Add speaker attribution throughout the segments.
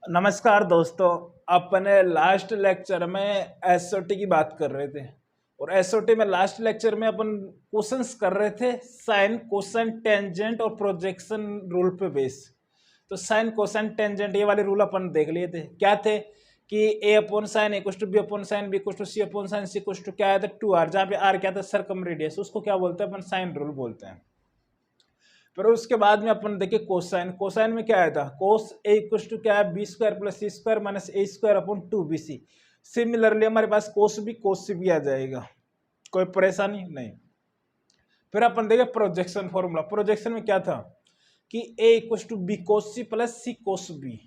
Speaker 1: नमस्कार दोस्तों। अपने लास्ट लेक्चर में एसओटी की बात कर रहे थे और एसओटी में लास्ट लेक्चर में अपन क्वेश्चंस कर रहे थे साइन कोसाइन टेंजेंट और प्रोजेक्शन रूल पे बेस। तो साइन कोसाइन टेंजेंट ये वाले रूल अपन देख लिए थे। क्या थे कि ए अपॉन साइन ए कुछ to B upon sine B कुछ to C upon sine C कुछ टू क्या आया था 2r, जहाँ पे आर क्या था सर्कमरेडियस, उसको क्या बोलते हैं अपन साइन रूल बोलते हैं। फिर उसके बाद में अपन देखिए कोसाइन। कोसाइन में क्या आया था कोस ए इक्वल टू क्या है B square plus C square minus A square upon 2bc। Similarly हमारे पास कोस सी भी आ जाएगा, कोई परेशानी नहीं। फिर अपन देखे प्रोजेक्शन फॉर्मूला। प्रोजेक्शन में क्या था कि A equal to B cos C plus C cos B,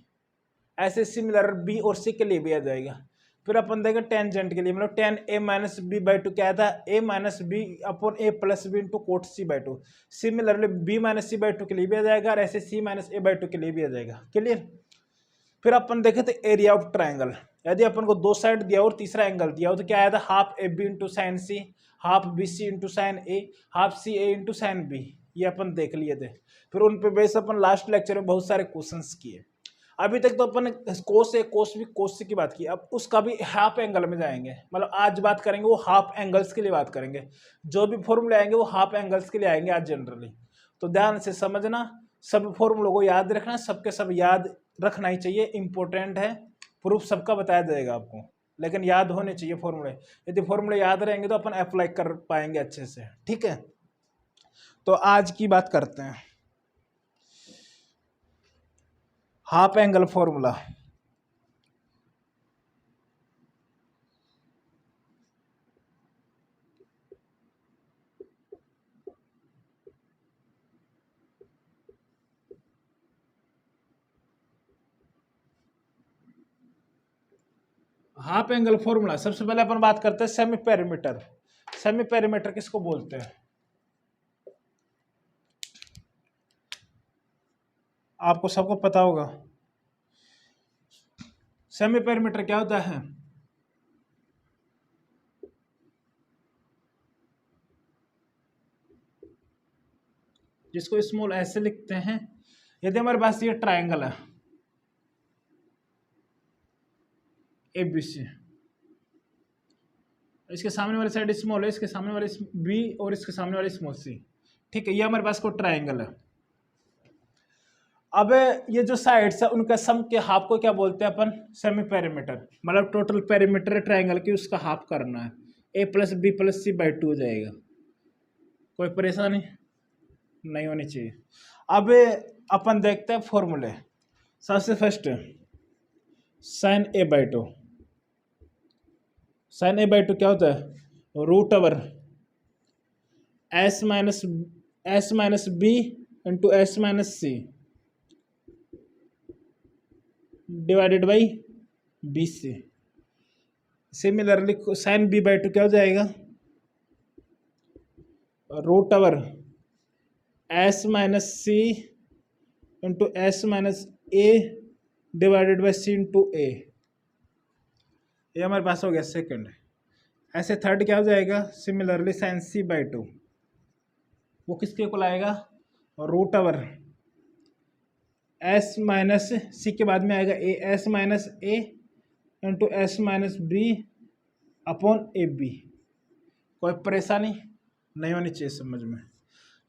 Speaker 1: ऐसे सिमिलर बी और सी के लिए भी आ जाएगा। फिर अपन देखें टेंजेंट के लिए, मतलब tan A minus B by two क्या था A minus B upon A plus B into cot C by two. Similarly B minus C by two के लिए भी आ जाएगा और ऐसे C minus A by two के लिए भी आ जाएगा। क्लियर। फिर अपन देखे थे एरिया ऑफ ट्राइंगल। यदि अपन को दो साइड दिया और तीसरा एंगल दिया हो तो क्या आया था half A B into sine C, half B C into sine A, half C A into sine B. ये अपन देख लिए थे। फिर उन पे बेस अपन लास्ट लेक्चर में बहुत सारे क्वेश्चंस किए। अभी तक तो अपन कोस ए कोस बी कोस सी की बात की, अब उसका भी हाफ एंगल में जाएंगे। मतलब आज बात करेंगे वो हाफ एंगल्स के लिए बात करेंगे। जो भी फॉर्मूले आएंगे वो हाफ एंगल्स के लिए आएंगे आज जनरली। तो ध्यान से समझना, सब फॉर्मूलों को याद रखना, सबके सब याद रखना ही चाहिए, इंपॉर्टेंट है। प्रूफ सबका बताया जाएगा आपको, लेकिन याद होने चाहिए फॉर्मूले। यदि फॉर्मूले याद रहेंगे तो अपन अप्लाई कर पाएंगे अच्छे से। ठीक है, तो आज की बात करते हैं half angle formula. Half angle formula सबसे पहले अपन बात करते हैं सेमी पेरीमीटर। सेमी पेरीमीटर किसको बोलते हैं आपको सबको पता होगा। सेमी पेरीमीटर क्या होता है? जिसको स्मॉल ऐसे लिखते हैं। यदि हमारे पास ये ट्रायंगल है ABC, इसके सामने वाली साइड स्मॉल है, इसके सामने वाली बी और इसके सामने वाली स्मॉल सी। ठीक है, ये हमारे पास को ट्रायंगल है। अब ये जो साइड्स है उनका सम के हाफ को क्या बोलते हैं अपन? Semi perimeter. मतलब टोटल पेरीमीटर ट्रायंगल की उसका हाफ करना है, ए plus B plus C by two हो जाएगा। कोई परेशानी नहीं होनी चाहिए। अब अपन देखते हैं फॉर्मूले। सबसे first sine A by two. Sine A by two क्या होता है? Root over S minus B into S minus C divided by B C. Similarly sine B by two क्या हो जाएगा? Root over S minus C into S minus A divided by C into A. ये हमारे पास हो गया second. ऐसे third क्या हो जाएगा? Similarly sine C by two, वो किसके इक्वल आएगा? Root over S minus C के बाद में आएगा A, S minus A into S minus B upon A B. कोई परेशानी नहीं होनी चाहिए समझ में।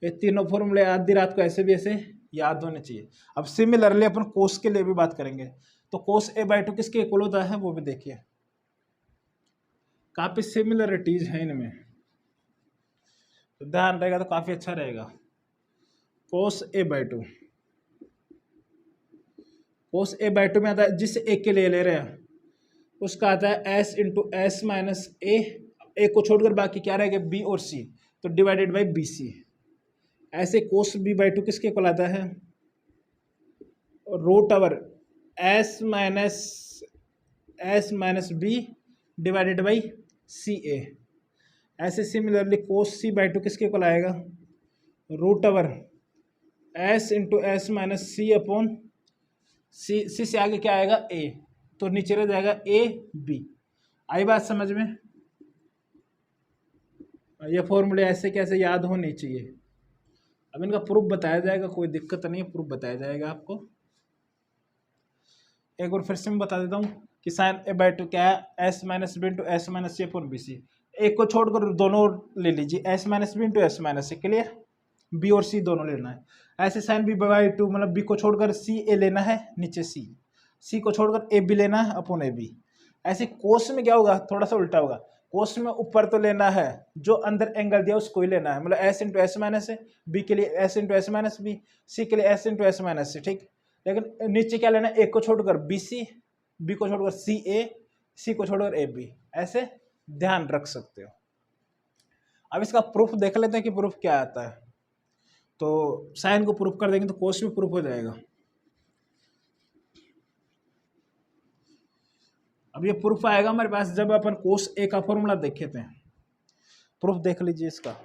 Speaker 1: ये तीनों फॉर्मूले आधी रात को ऐसे भी ऐसे याद होने चाहिए। अब सिमिलरली अपन कोस के लिए भी बात करेंगे। तो कोस ए बाई टू किसके इक्वल होता है वो भी देखिए। काफी सिमिलरिटीज है इनमें, तो ध्यान रहेगा तो काफी अच्छा रहेगा। Cos A by two, cos A by two में आता है जिस ए के लिए ले रहे हैं उसका आता है एस इंटू एस माइनस ए को छोड़कर बाकी क्या रहेगा? बी और सी, तो डिवाइडेड बाई बी सी। ऐसे कोस बी बाई टू किसके इक्वल आता है? Root over S minus B divided by C A. ऐसे similarly cos C by two किसके इक्वल आएगा? Root over S into S minus सी upon C से आगे क्या आएगा? ए, तो नीचे रह जाएगा ए बी। आई बात समझ में? ये फॉर्मूले ऐसे कैसे याद होने चाहिए। अब इनका प्रूफ बताया जाएगा, कोई दिक्कत नहीं है, प्रूफ बताया जाएगा आपको। एक बार फिर से मैं बता देता हूँ कि साइन ए बाई टू क्या है, S minus B into S minus सी अपॉन बी सी। एक को छोड़कर दोनों ले लीजिए, S minus B into S minus C. Clear? B और सी दोनों लेना है। ऐसे साइन बी बाई टू मतलब बी को छोड़कर सी ए लेना है, नीचे सी को छोड़कर ए बी लेना है अपॉन ए बी। ऐसे कोस में क्या होगा, थोड़ा सा उल्टा होगा। कोस में ऊपर तो लेना है, जो अंदर एंगल दिया उसको ही लेना है, मतलब एस इंटू एस माइनस है, बी के लिए S into S minus B, C के लिए S into S minus C. ठीक, लेकिन नीचे क्या लेना है, एक को छोड़कर बी सी, बी को छोड़कर सी ए, सी को छोड़कर ए बी। ऐसे ध्यान रख सकते हो। अब इसका प्रूफ देख लेते हैं कि प्रूफ क्या आता है। तो साइन को प्रूफ कर देंगे तो कोस भी प्रूफ हो जाएगा। अब ये प्रूफ आएगा हमारे पास जब अपन कोस ए का फॉर्मूला देखे थे। प्रूफ देख लीजिए इसका,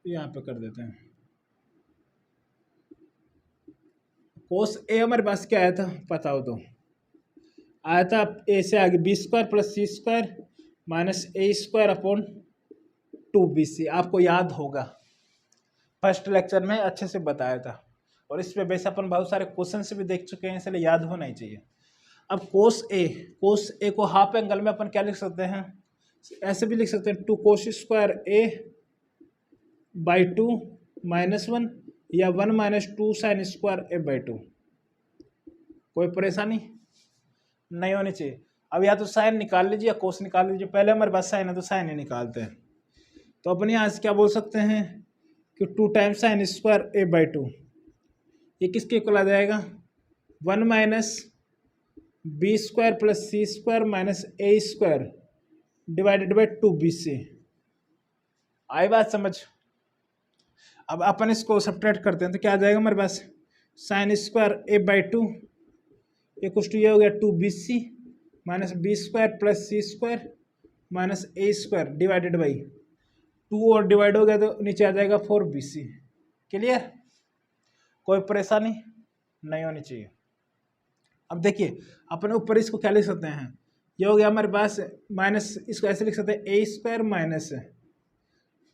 Speaker 1: यहाँ पे कर देते हैं। कोस ए हमारे पास क्या आया था पता हो तो, आया था ए से आगे B square plus C square minus A square upon 2bc। आपको याद होगा, फर्स्ट लेक्चर में अच्छे से बताया था, और इस पे वैसे अपन बहुत सारे क्वेश्चन भी देख चुके हैं, इसलिए याद होना ही चाहिए। अब कोस ए को हाफ एंगल में अपन क्या लिख सकते हैं, ऐसे भी लिख सकते हैं 2 कोस स्क्वायर ए बाई 2 -1 या 1 minus 2 sign square A by 2। कोई परेशानी नहीं होनी चाहिए। अब या तो साइन निकाल लीजिए या कोस निकाल लीजिए। पहले हमारे पास साइन है तो साइन ही निकालते हैं। तो अपन यहाँ से क्या बोल सकते हैं कि 2 times sine square A by 2, ये किसके इक्वल आ जाएगा, 1 minus B square plus C square minus A square divided by 2bc। आई बात समझ? अब अपन इसको सब्ट्रैक्ट करते हैं तो क्या आ जाएगा हमारे पास, sine square A by 2 equal to ये हो गया 2bc minus B square plus C square minus A square divided by 2 और डिवाइड हो गया तो नीचे आ जाएगा 4bc। क्लियर? कोई परेशानी नहीं होनी चाहिए। अब देखिए अपने ऊपर इसको क्या लिख सकते हैं, ये हो गया हमारे पास माइनस, इसको ऐसे लिख सकते हैं A square minus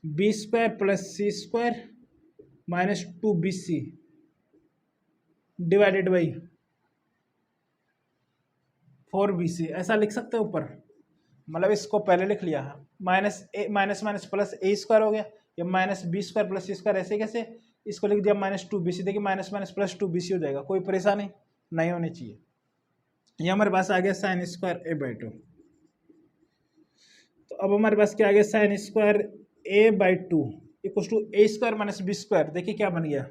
Speaker 1: B square plus C square minus 2bc divided by 4bc। ऐसा लिख सकते हैं ऊपर, मतलब इसको पहले लिख लिया, minus A minus minus plus A square हो गया, या माइनस बी स्क्वायर प्लस सी स्क्वायर, ऐसे कैसे इसको लिख दिया माइनस 2bc। देखिए माइनस माइनस प्लस 2bc हो जाएगा, कोई परेशानी नहीं होनी चाहिए। ये हमारे पास आ गया साइन स्क्वायर ए बाई 2। तो अब हमारे पास क्या आ गया, sine square A by 2 equal to A square minus B square. देखिए क्या बन गया,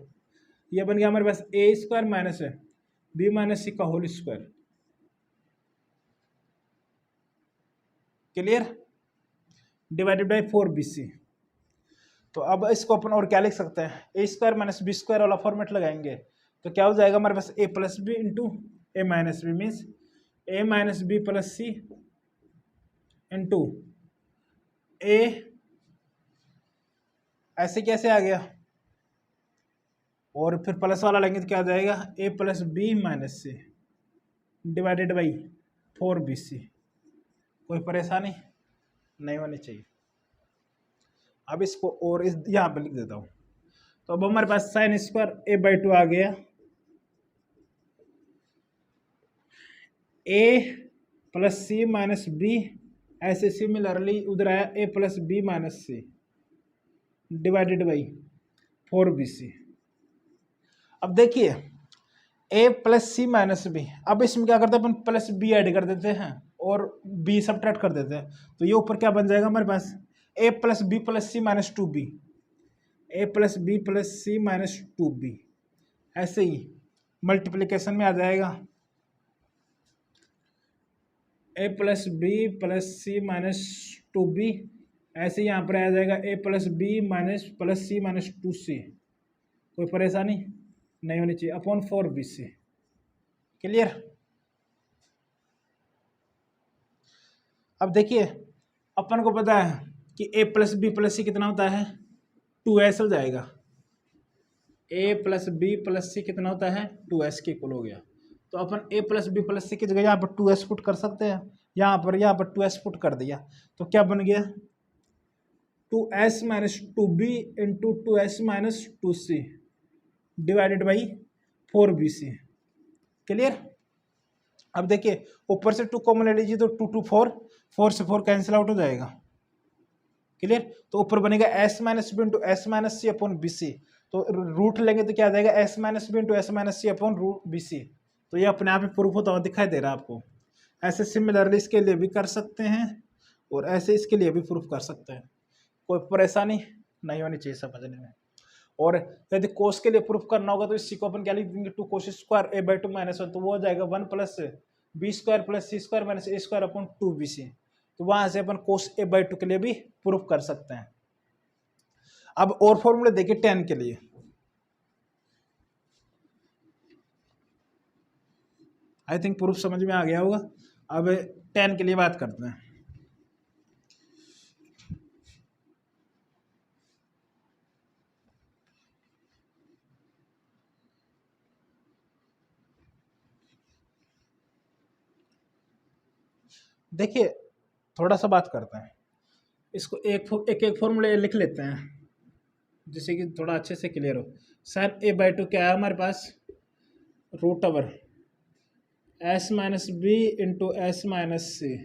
Speaker 1: ये बन गया हमारे पास A square minus B minus सी का whole square. Clear? Divided by 4bc। तो अब इसको अपन और क्या लिख सकते हैं, A square minus B square वाला फॉर्मेट लगाएंगे तो क्या हो जाएगा हमारे पास, ए प्लस बी इंटू ए माइनस बी मीन्स ए माइनस बी प्लस सी इंटू ए, ऐसे कैसे आ गया, और फिर प्लस वाला लेंगे तो क्या आ जाएगा, ए plus B minus C divided by 4bc। कोई परेशानी नहीं होनी चाहिए। अब इसको और इस यहाँ पे लिख देता हूँ। तो अब हमारे पास साइन स्क्वायर ए बाई 2 आ गया, A plus C minus B, ऐसे सिमिलरली उधर आया A plus B minus C divided by 4bc। अब देखिए A plus C minus B, अब इसमें क्या करते हैं अपन, प्लस बी ऐड कर देते हैं और बी सब्ट्रैक्ट कर देते हैं, तो ये ऊपर क्या बन जाएगा हमारे पास, ए प्लस बी प्लस सी माइनस 2b, ए प्लस बी प्लस सी माइनस 2b। ऐसे ही मल्टीप्लिकेशन में आ जाएगा ए प्लस बी प्लस सी माइनस 2b, ऐसे ही यहाँ पर आ जाएगा ए प्लस बी माइनस प्लस सी माइनस 2c। कोई परेशानी नहीं होनी चाहिए, अपॉन 4bc। क्लियर? अब देखिए अपन को पता है कि a प्लस बी प्लस सी कितना होता है, 2s हो जाएगा। a प्लस बी प्लस सी कितना होता है, 2s के इक्वल हो गया। तो अपन a plus B plus c की जगह यहाँ पर 2s पुट कर सकते हैं, यहाँ पर 2s पुट कर दिया तो क्या बन गया, 2s minus 2b into 2s minus 2c divided by 4BC। Clear. अब देखिए ऊपर से 2 कॉमन ले लीजिए तो 2 2 4, 4 से 4 कैंसिल आउट हो जाएगा। क्लियर। तो ऊपर बनेगा s minus B into S minus सी अपॉन बी सी। तो रूट लेंगे तो क्या आ जाएगा s minus B into S minus सी अपॉन रूट बी सी। तो ये अपने आप ही प्रूफ होता हुआ दिखाई दे रहा है आपको। ऐसे सिमिलरली इसके लिए भी कर सकते हैं और ऐसे इसके लिए भी प्रूफ कर सकते हैं। कोई परेशानी नहीं होनी चाहिए समझने में। और यदि कोस के लिए प्रूफ करना होगा तो इसी को अपन क्या लिख देंगे 2 cos square a by 2 minus 1, तो वो हो जाएगा 1 plus B square plus C square minus A square upon 2bc। तो वहां से अपन कोस a बाई 2 के लिए भी प्रूफ कर सकते हैं। अब और फॉर्मूले देखिए tan के लिए। आई थिंक प्रूफ समझ में आ गया होगा। अब tan के लिए बात करते हैं। देखिए थोड़ा सा बात करते हैं इसको, एक फॉर्मूले लिख लेते हैं जिससे कि थोड़ा अच्छे से क्लियर हो। साइन a बाई 2 क्या है हमारे पास, root over s minus B into S minus C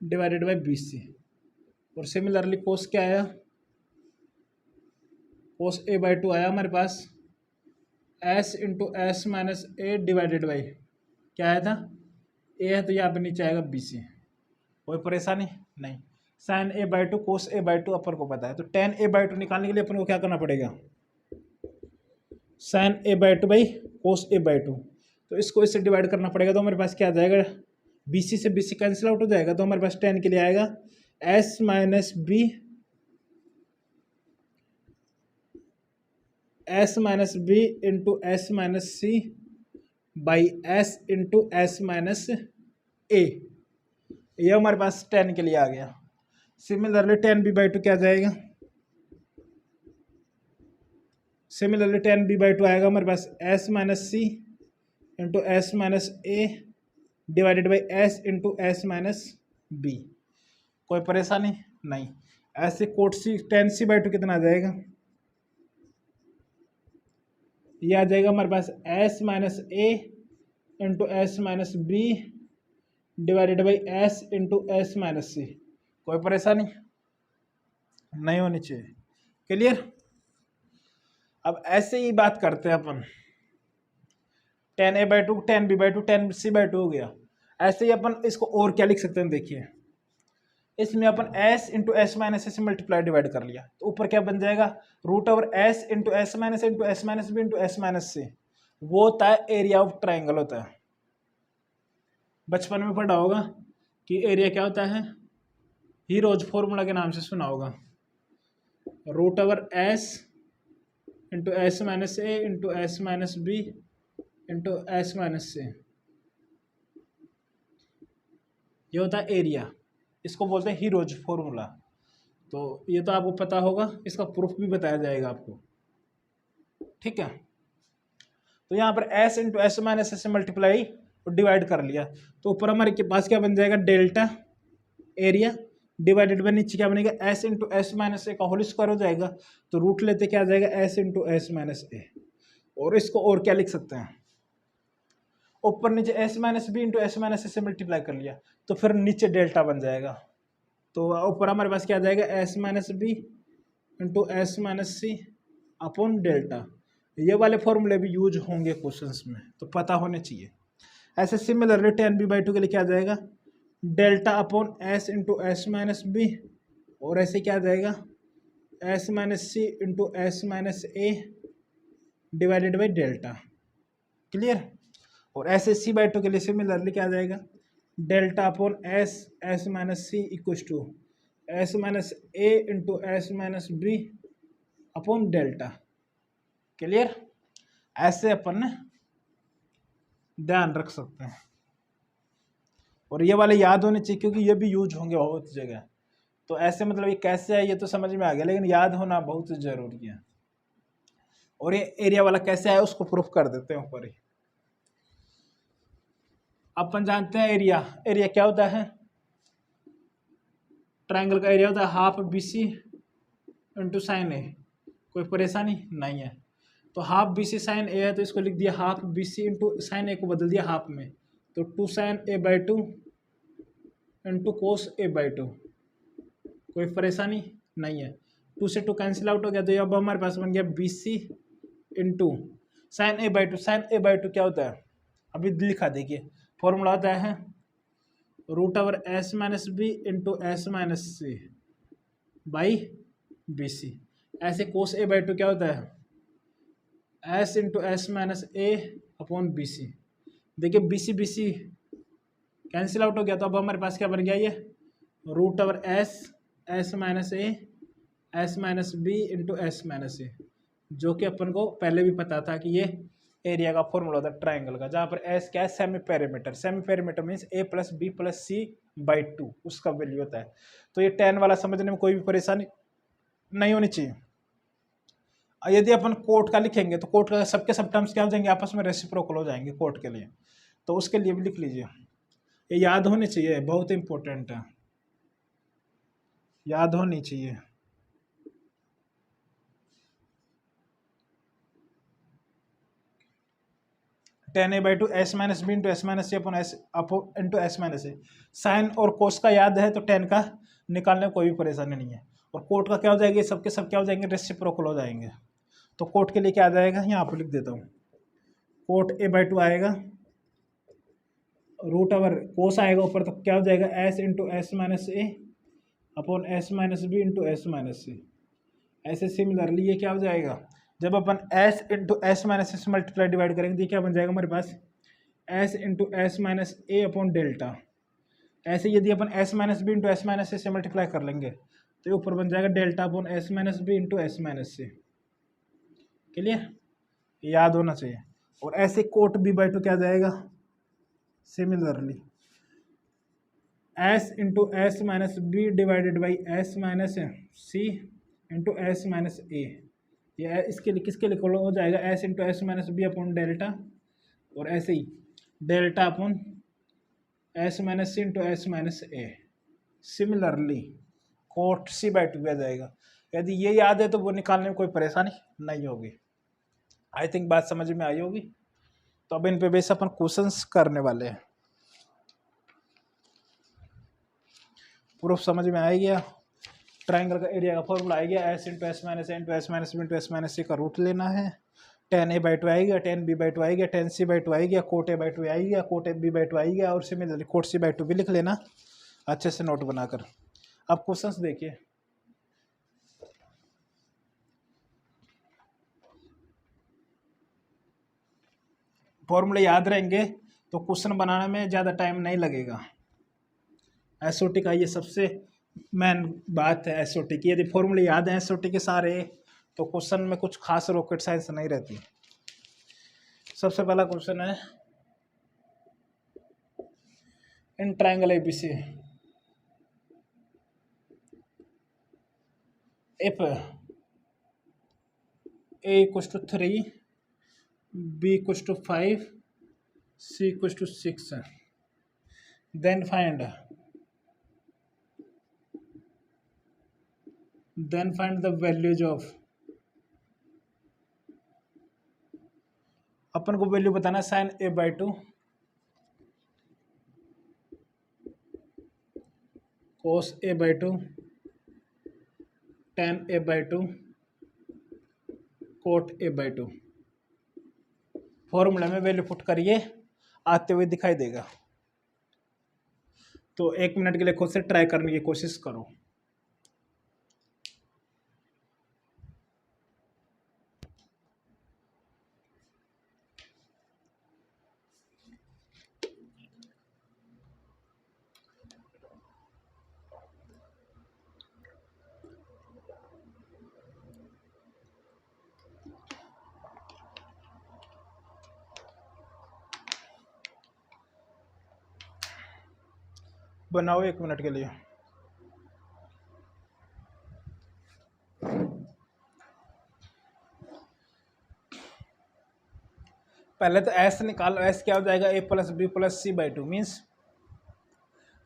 Speaker 1: divided by B C. और सिमिलरली कोस क्या आया, कोस a बाई 2 आया हमारे पास s into S minus A divided by क्या आया था, a है तो यहाँ पे नीचे आएगा बी सी। कोई परेशानी नहीं। Sine a by 2 cos a by 2 अपन को पता है, तो tan a बाई 2 निकालने के लिए अपन को क्या करना पड़ेगा, sine a by 2 by cos a by 2। तो इसको इससे डिवाइड करना पड़ेगा। तो हमारे पास क्या आ जाएगा, BC से BC कैंसिल आउट हो जाएगा। तो हमारे पास tan के लिए आएगा s minus B into S minus C by S into S minus A. यह हमारे पास tan के लिए आ गया। सिमिलरली tan b बाई 2 क्या जाएगा, सिमिलरली tan b बाई 2 आएगा हमारे पास s minus C into S minus A divided by S into S minus B. कोई परेशानी नहीं। ऐसे cot c tan c by 2 कितना आ जाएगा, ये आ जाएगा हमारे पास s minus A into S minus B divided by S into S minus c. कोई परेशानी नहीं होनी चाहिए। क्लियर। अब ऐसे ही बात करते हैं अपन, tan a by 2 tan b by 2 tan c by 2 हो गया। ऐसे ही अपन इसको और क्या लिख सकते हैं, देखिए इसमें अपन s इंटू एस माइनस से मल्टीप्लाई डिवाइड कर लिया तो ऊपर क्या बन जाएगा, root over s into S minus B into S minus c. वो होता है एरिया ऑफ ट्राइंगल होता है। बचपन में पढ़ा होगा कि एरिया क्या होता है, हीरोज फॉर्मूला के नाम से सुना होगा, root over s into S minus ए into S minus B into S minus c. ये होता है एरिया, इसको बोलते हैं हीरोज फॉर्मूला। तो ये तो आपको पता होगा, इसका प्रूफ भी बताया जाएगा आपको। ठीक है। तो यहाँ पर s इंटू एस माइनस से मल्टीप्लाई और डिवाइड कर लिया तो ऊपर हमारे के पास क्या बन जाएगा, डेल्टा एरिया डिवाइडेड बाय नीचे क्या बनेगा, s इंटू एस माइनस ए का होल स्क्वायर हो जाएगा। तो रूट लेते क्या आ जाएगा, s इंटू एस माइनस ए। और इसको और क्या लिख सकते हैं, ऊपर नीचे s minus B into S minus a से मल्टीप्लाई कर लिया तो फिर नीचे डेल्टा बन जाएगा। तो ऊपर हमारे पास क्या आ जाएगा, s minus B into S minus सी अपॉन डेल्टा। ये वाले फॉर्मूले भी यूज होंगे क्वेश्चंस में, तो पता होने चाहिए। ऐसे सिमिलरली tan b बाई 2 के लिए क्या आ जाएगा, delta upon s into S minus B. और ऐसे क्या आ जाएगा, s minus C into S minus A divided by delta. Clear. और ऐसे c बाई 2 के लिए सिमिलरली क्या आ जाएगा, delta upon S minus C equals to S minus A into S minus B upon delta. Clear. ऐसे अपन ध्यान रख सकते हैं और ये वाले याद होने चाहिए क्योंकि ये भी यूज होंगे बहुत जगह। तो ऐसे मतलब ये कैसे है ये तो समझ में आ गया, लेकिन याद होना बहुत जरूरी है। और ये एरिया वाला कैसे है उसको प्रूफ कर देते हैं ऊपर ही। अपन जानते हैं एरिया क्या होता है, ट्रायंगल का एरिया होता है half BC into sine a. कोई परेशानी नहीं है। तो half B c sine a है तो इसको लिख दिया half B C into sine a को बदल दिया हाफ में, तो 2 sine A by 2 into cos A by 2। कोई परेशानी नहीं है, 2 से 2 कैंसिल आउट हो गया, तो अब हमारे पास बन गया B C into sine A by 2। Sine A by 2 क्या होता है, अभी लिखा देखिए, फॉर्मूला होता है root over S minus B into S minus C by B C. ऐसे कोस ए बाई 2 क्या होता है एस इंटू एस माइनस ए अपॉन बी सी। देखिए बी सी कैंसिल आउट हो गया, तो अब हमारे पास क्या बन गया, ये root over S minus A S minus B into S minus a, जो कि अपन को पहले भी पता था कि ये एरिया का फॉर्मूला होता है ट्राइंगल का, जहाँ पर एस क्या है semi perimeter. Semi perimeter means A plus B plus C by 2 उसका वैल्यू होता है। तो ये tan वाला समझने में कोई भी परेशानी नहीं होनी चाहिए। यदि अपन कोट का लिखेंगे तो कोट का सबके सब टर्म्स क्या हो जाएंगे, आपस में रेसिप्रोकल हो जाएंगे कोट के लिए, तो उसके लिए भी लिख लीजिए, ये याद होनी चाहिए, बहुत इंपॉर्टेंट है, याद होनी चाहिए। tan a by 2 S minus B into S minus C upon S into S minus A. Sine और कोस का याद है तो tan का निकालने में कोई भी परेशानी नहीं है। और कोट का क्या हो जाएगा, सबके सब क्या हो जाएंगे, रेसिप्रोकल हो जाएंगे। तो कोट के लिए क्या आ जाएगा, यहाँ पर लिख देता हूँ, कोट a बाई 2 आएगा, रूट ओवर कोस आएगा ऊपर, तो क्या हो जाएगा एस इंटू एस माइनस ए upon S minus B into S minus c. ऐसे सिमिलरली ये क्या हो जाएगा, जब अपन s into S minus s multiply divide करेंगे तो क्या बन जाएगा हमारे पास s इंटू एस माइनस ए अपॉन डेल्टा। ऐसे यदि अपन s minus B into S minus a से मल्टीप्लाई कर लेंगे तो ये ऊपर बन जाएगा delta upon S minus B into S minus C. Clear, याद होना चाहिए। और ऐसे कोट b बाई 2 क्या जाएगा, similarly s into S minus B divided by S minus C into S minus a. ये इसके लिए किसके लिए हो जाएगा, s into S minus B upon delta, और ऐसे ही delta upon S minus C into S minus a. Similarly cot C by 2 आ जाएगा। यदि ये याद है तो वो निकालने में कोई परेशानी नहीं होगी। आई थिंक बात समझ में आई होगी। तो अब इन पे बेस अपन क्वेश्चंस करने वाले हैं। प्रूफ समझ में आ गया, ट्राइंगल का एरिया का फॉर्मूला आ गया, एस इंटू एस माइनस ए into S minus B into S minus सी का रूट लेना है। tan a बाई 2 आएगा, tan b बाई 2 आएगा, tan c बाई 2 आएगा, कोट a बाई 2 आएगा, कोट b बाई 2 आएगा, और सिमिलरली कोट c बाई 2 भी लिख लेना अच्छे से नोट बनाकर। अब क्वेश्चंस देखिए, फॉर्मूले याद रहेंगे तो क्वेश्चन बनाने में ज़्यादा टाइम नहीं लगेगा। एसओटी का ये सबसे मेन बात है एसओटी की। यदि फॉर्मूले याद हैं एसओटी के सारे तो क्वेश्चन में कुछ खास रॉकेट साइंस नहीं रहती। सबसे पहला क्वेश्चन है, in triangle ABC if a equals to 3 b equals to 5 c equals to 6 then find the values of, अपन को वैल्यू बताना sine a by 2 cos a by 2 tan a by 2 cot a by 2। Formula में value put करिए, आते हुए दिखाई देगा। तो 1 मिनट के लिए खुद से ट्राई करने की कोशिश करो। बनाओ 1 मिनट के लिए। पहले तो एस निकालो, एस क्या हो जाएगा a plus B plus C by 2 means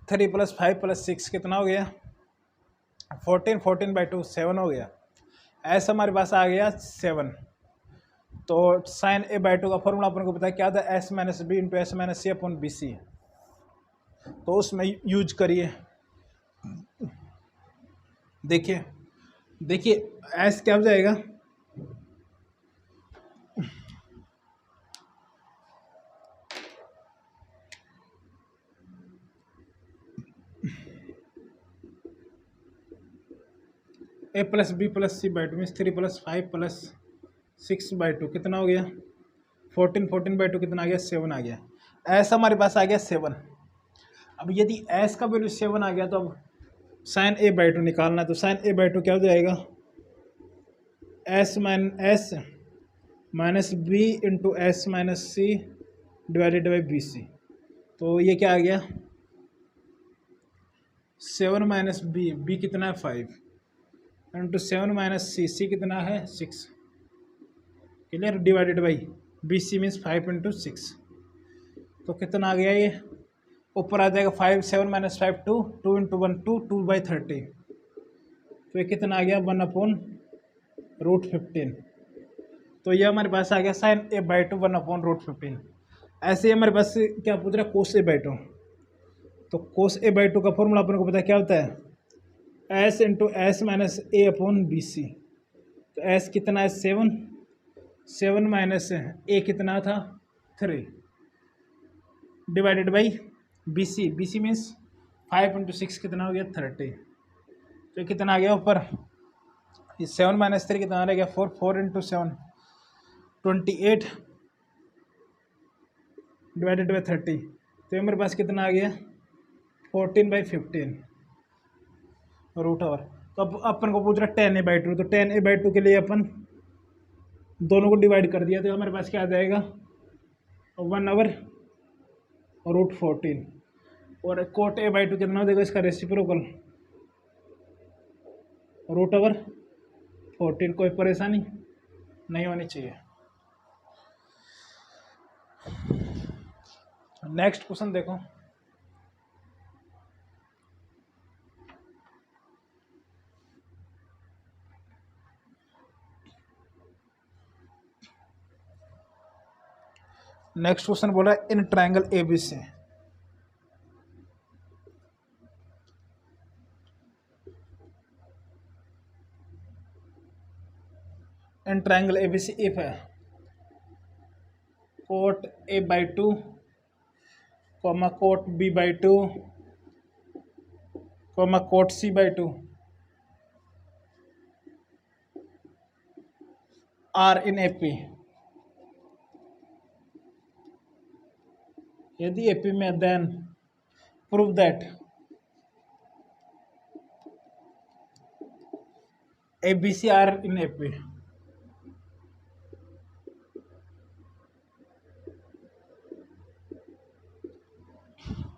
Speaker 1: 3 plus 5 plus 6 कितना हो गया 14, 14 बाई 2 7 हो गया। एस हमारे पास आ गया 7। तो साइन ए बाई टू का फॉर्मूला अपन को पता है क्या था, s minus B into S minus सी अपॉन बी सी। तो उसमें यूज करिए। देखिए देखिए एस क्या हो जाएगा, ए plus B plus C by two means 3 + 5 + 6 by two कितना हो गया 14, 14 बाई टू कितना आ गया 7 आ गया। एस हमारे पास आ गया 7। अब यदि एस का वैल्यू 7 आ गया तो अब साइन ए बाई टू निकालना है। तो साइन ए बाई टू क्या हो जाएगा, S minus B into S minus C divided by B सी। तो ये क्या आ गया 7 माइनस बी, बी कितना है 5 इंटू 7 माइनस सी, सी कितना है 6, clear, divided by B C means 5 into 6। तो कितना आ गया ये, ऊपर आ जाएगा 5, 7 माइनस 5 2, 2 इंटू 1 2, 2/30। तो ये कितना आ गया 1/√15। तो ये हमारे पास आ गया साइन ए बाई टू 1/√15। ऐसे ही हमारे पास क्या पूछ रहा है कोस ए बाई टू। तो कोस ए बाई टू का फॉर्मूला अपन को पता है क्या होता है, एस इंटू एस माइनस ए अपॉन बी सी। तो एस कितना है 7, 7 माइनस ए कितना था 3 divided by B C, B C means 5 into 6 कितना हो गया 30। तो कितना आ गया ऊपर, ये 7 माइनस 3 कितना आ गया 4, 4 इंटू 7 28 डिवाइडेड बाई 30। तो हमारे पास कितना आ गया 14/15 रूट ओवर। तो अब अपन को पूछ रहा है 10a/2। तो 10a/2 के लिए अपन दोनों को डिवाइड कर दिया तो हमारे पास क्या आ जाएगा 1/√14। और कोट a/2 कितना हो जाएगा इसका रेसिप्रोकल √14। कोई परेशानी नहीं होनी चाहिए। नेक्स्ट क्वेश्चन देखो, नेक्स्ट क्वेश्चन बोला in triangle ABC, in triangle ABC if है cot a/2 cot b/2 cot c/2 are in AP. यदि एपी में then prove that ABC are in AP.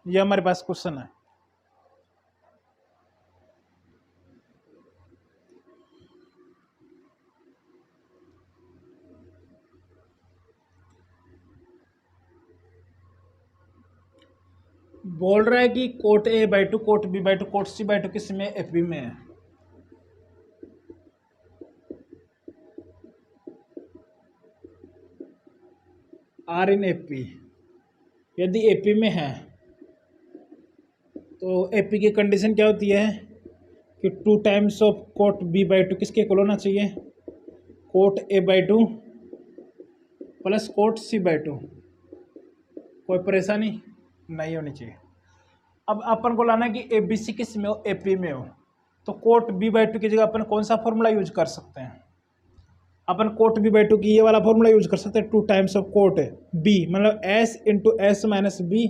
Speaker 1: ये हमारे पास क्वेश्चन है। बोल रहा है कि coat a/2 cot b/2 cot c/2 किस में एपी में है। आर इन एपी, यदि एपी में है तो एपी की कंडीशन क्या होती है कि 2 टाइम्स ऑफ कोट b/2 किसके इक्वल होना चाहिए, coat a/2 plus coat c/2। कोई परेशानी नहीं होनी चाहिए। अब अपन को लाना है कि ABC किस में हो, एपी में हो। तो कोट b/2 की जगह अपन कौन सा फॉर्मूला यूज कर सकते हैं, अपन कोट b/2 की ये वाला फॉर्मूला यूज कर सकते हैं 2 टाइम्स ऑफ कोट b, मतलब s into S minus B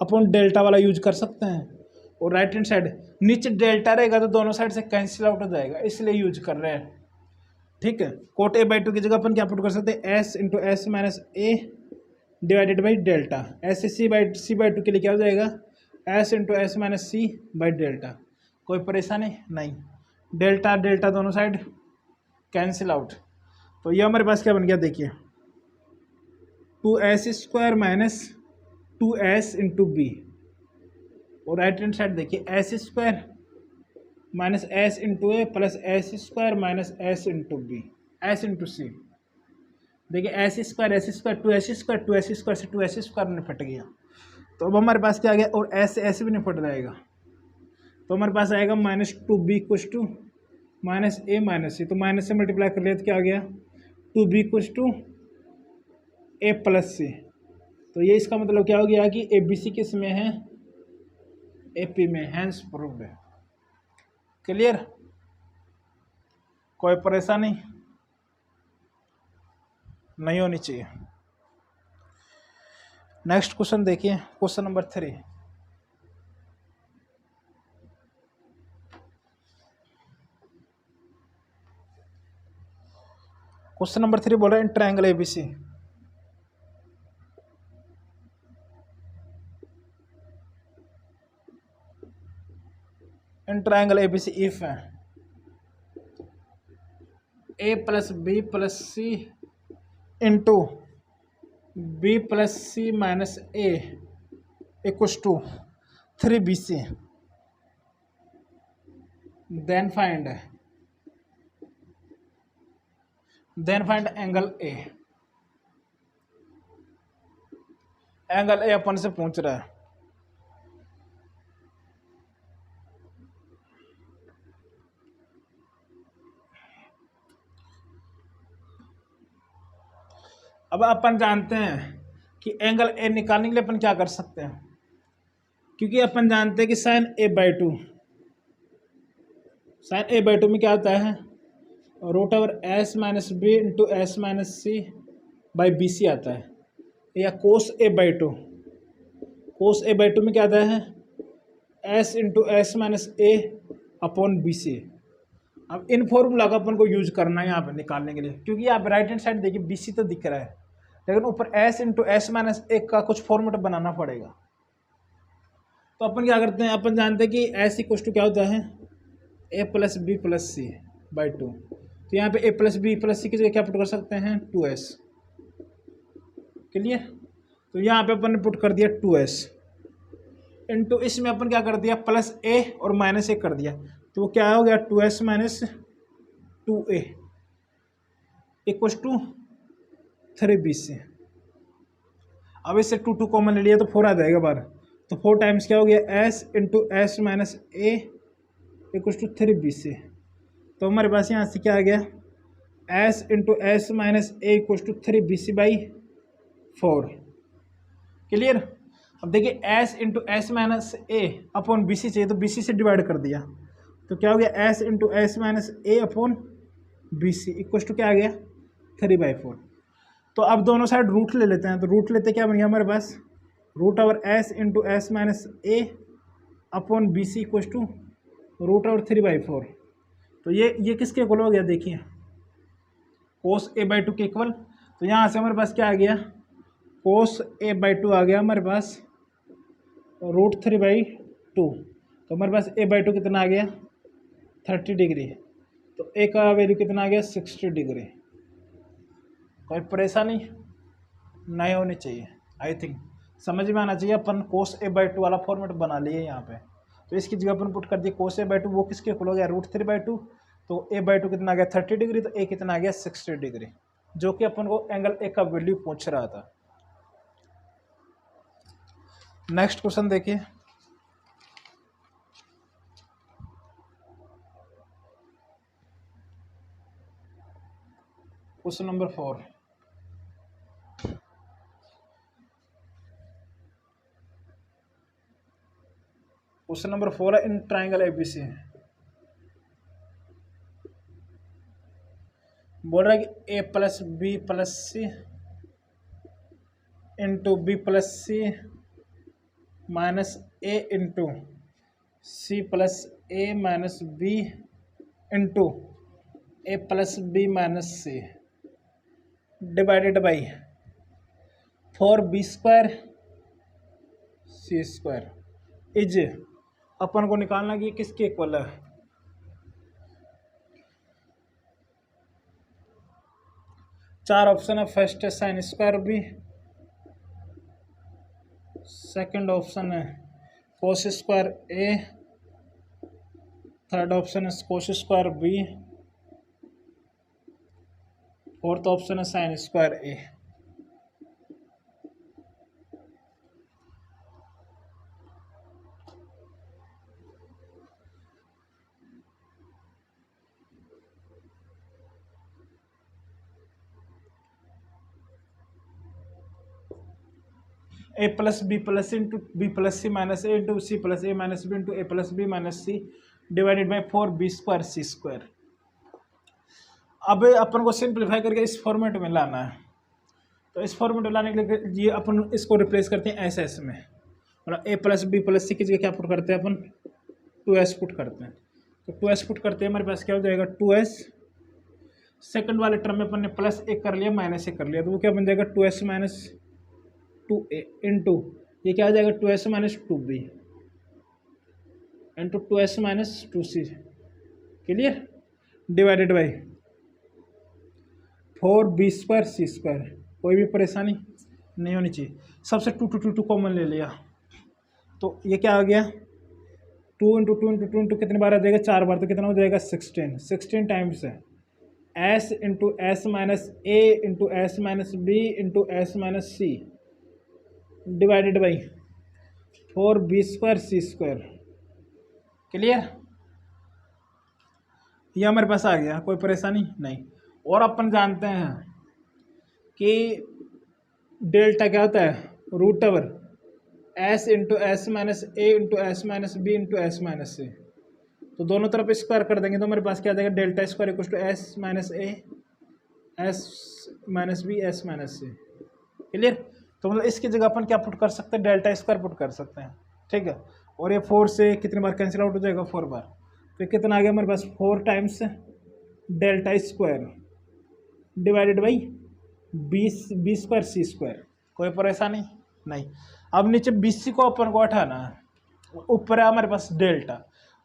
Speaker 1: upon delta वाला यूज कर सकते हैं। और राइट हैंड साइड नीचे डेल्टा रहेगा तो दोनों साइड से कैंसिल आउट हो जाएगा, इसलिए यूज कर रहे हैं। ठीक है, कोट a/2 की जगह अपन क्या पुट कर सकते हैं s into S minus A divided by delta. S c/2 के लिए क्या हो जाएगा s into S minus C by delta. कोई परेशानी नहीं, डेल्टा डेल्टा दोनों साइड कैंसिल आउट। तो ये हमारे पास क्या बन गया देखिए 2s² minus 2s into b. और राइट हैंड साइड देखिए s² minus s into a plus s² minus s into b, s into c. देखिए s square to S square से टू एस स्क्वायर निपट गया। तो अब हमारे पास क्या आ गया, और ऐसे भी निपट जाएगा। तो हमारे पास आएगा -2b equals to -a minus c. तो माइनस से मल्टीप्लाई कर लिया तो क्या आ गया, 2b equals to a plus सी। तो ये इसका मतलब क्या हो गया कि ए बी सी किस में है, ए पी में, हैंस प्रूव्ड है। क्लियर, कोई परेशानी नहीं होनी चाहिए। नेक्स्ट क्वेश्चन देखिए, क्वेश्चन नंबर 3। क्वेश्चन नंबर 3 बोल रहा है in triangle ABC if a plus B plus C into b plus C minus a equals to 3bc, then find angle a. Angle a अपन से पूछ रहा है। अब अपन जानते हैं कि एंगल ए निकालने के लिए अपन क्या कर सकते हैं, क्योंकि अपन जानते हैं कि साइन ए बाई टू में क्या होता है, root over S minus B into S minus C by B C आता है, या कोस ए बाई टू में क्या आता है, एस इंटू एस माइनस ए अपॉन बी सी। अब इन फॉर्मूला का अपन को यूज करना है यहाँ पे निकालने के लिए, क्योंकि आप राइट हैंड साइड देखिए बी सी तो दिख रहा है, लेकिन ऊपर एस इंटू एस माइनस ए का कुछ फॉर्मूला बनाना पड़ेगा। तो अपन क्या करते हैं, अपन जानते हैं कि एस इक्वल टू क्या होता है, ए plus B plus C by two. तो यहाँ पे a plus B plus c की जगह क्या पुट कर सकते हैं, 2s। क्लियर, तो यहाँ पे अपन ने पुट कर दिया 2s इंटू इसमें अपन क्या कर दिया, प्लस ए और माइनस ए कर दिया। तो वो क्या हो गया, 2s minus 2a equal to 3bc। अब इससे 2 कॉमन ले लिया तो 4 आ जाएगा बाहर। तो 4 टाइम्स क्या हो गया, s into S minus A equal to 3bc। तो हमारे पास यहाँ से क्या आ गया, s into S minus A equal to 3bc by 4। Clear, अब देखिए s इंटू एस माइनस ए अपॉन बी सी चाहिए, तो बी सी से डिवाइड कर दिया। तो क्या हो गया, s into S minus A upon B C equal to क्या आ गया, 3/4। तो अब दोनों साइड रूट ले लेते हैं। तो रूट लेते क्या बन गया हमारे पास, root over s into S minus A upon B C equal to root over 3/4। तो ये किसके इक्वल हो गया, देखिए कोस ए बाई टू के इक्वल। तो यहाँ से हमारे पास क्या आ गया, कोस ए बाई टू आ गया हमारे पास रूट 3/2। तो हमारे पास ए बाई टू कितना आ गया, 30 डिग्री। तो ए का वैल्यू कितना आ गया, 60 डिग्री। कोई परेशानी नहीं होनी चाहिए। आई थिंक समझ में आना चाहिए। अपन कोस ए बाई टू वाला फॉर्मेट बना लिए यहाँ पे। तो इसकी जगह अपन पुट कर दिए कोस ए बाई टू, वो किसके इक्वल हो गया, रूट 3/2। तो ए बाई टू कितना आ गया, 30 डिग्री। तो ए कितना आ गया, 60 डिग्री, जो कि अपन को एंगल ए का वैल्यू पूछ रहा था। नेक्स्ट क्वेश्चन देखिए, क्वेश्चन नंबर 4। क्वेश्चन नंबर 4 है इन ट्राइंगल एबीसी। बोल रहा है कि a plus B plus C into b plus C minus A into c plus a minus B into a plus B minus C divided by 4b square C square is, अपन को निकालना कि किसके equal है। चार option है, first है sine square b, second option है cos square a, third option है cos square b, fourth option है sine square a. A plus B plus into b plus C minus A into c plus a minus B into a plus B minus C divided by 4b square C square. अब अपन को simplify करके इस format में लाना है। तो इस फॉर्मेट में लाने के लिए ये अपन इसको रिप्लेस करते हैं एस में, मतलब ए प्लस बी प्लस सी की जगह क्या पुट करते हैं अपन 2s पुट करते हैं। तो 2s पुट करते हैं, हमारे पास क्या हो जाएगा 2s। सेकंड वाले टर्म में अपन ने प्लस ए कर लिया माइनस ए कर लिया, तो वो क्या बन जाएगा 2s माइनस 2a इंटू ये क्या आ जाएगा 2s minus 2b into 2s minus 2c। Clear? Divided by 4b square C square. कोई भी परेशानी नहीं होनी चाहिए। सबसे 2 कॉमन ले लिया, तो ये क्या आ गया 2 into two into two into कितने बार आ जाएगा 4 बार, तो कितना हो जाएगा 16 टाइम्स है S into S minus A into S minus B into S minus C divided by 4b square C square. Clear? ये हमारे पास आ गया, कोई परेशानी नहीं। और अपन जानते हैं कि डेल्टा क्या होता है root over S into S minus ए into S minus B into S minus c. तो दोनों तरफ स्क्वायर कर देंगे तो हमारे पास क्या आ जाएगा delta square equal to S minus A S minus B S minus C. Clear? तो मतलब इसकी जगह अपन क्या पुट कर सकते हैं डेल्टा स्क्वायर पुट कर सकते हैं। ठीक है? और ये 4 से कितनी बार कैंसिल आउट हो जाएगा 4 बार, तो कितना आ गया हमारे पास 4 times delta square divided by 20 square C square. कोई परेशानी नहीं। अब नीचे BC को अपन को हटाना है, ऊपर है हमारे पास डेल्टा।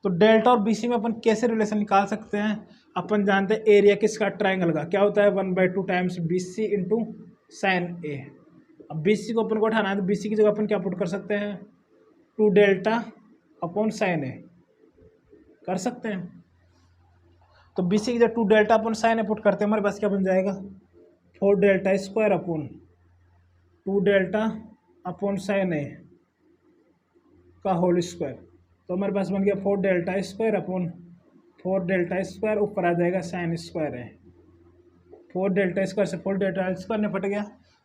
Speaker 1: तो डेल्टा और BC में अपन कैसे रिलेशन निकाल सकते हैं? अपन जानते हैं एरिया किसका ट्राइंगल का क्या होता है 1/2 टाइम्स BC इंटू साइन ए। अब BC को अपन को हटाना है, तो BC की जगह अपन क्या पुट कर सकते हैं 2 डेल्टा अपॉन साइन ए कर सकते हैं। तो BC की जगह 2 delta upon sine a put करते हैं, हमारे पास क्या बन जाएगा 4 delta square upon 2 delta upon sine a का होल स्क्वायर। तो हमारे पास बन गया 4 delta square upon 4 delta square, ऊपर आ जाएगा साइन स्क्वायर है। 4 डेल्टा स्क्वायर से 4 डेल्टा स्क्वायर निपट गया,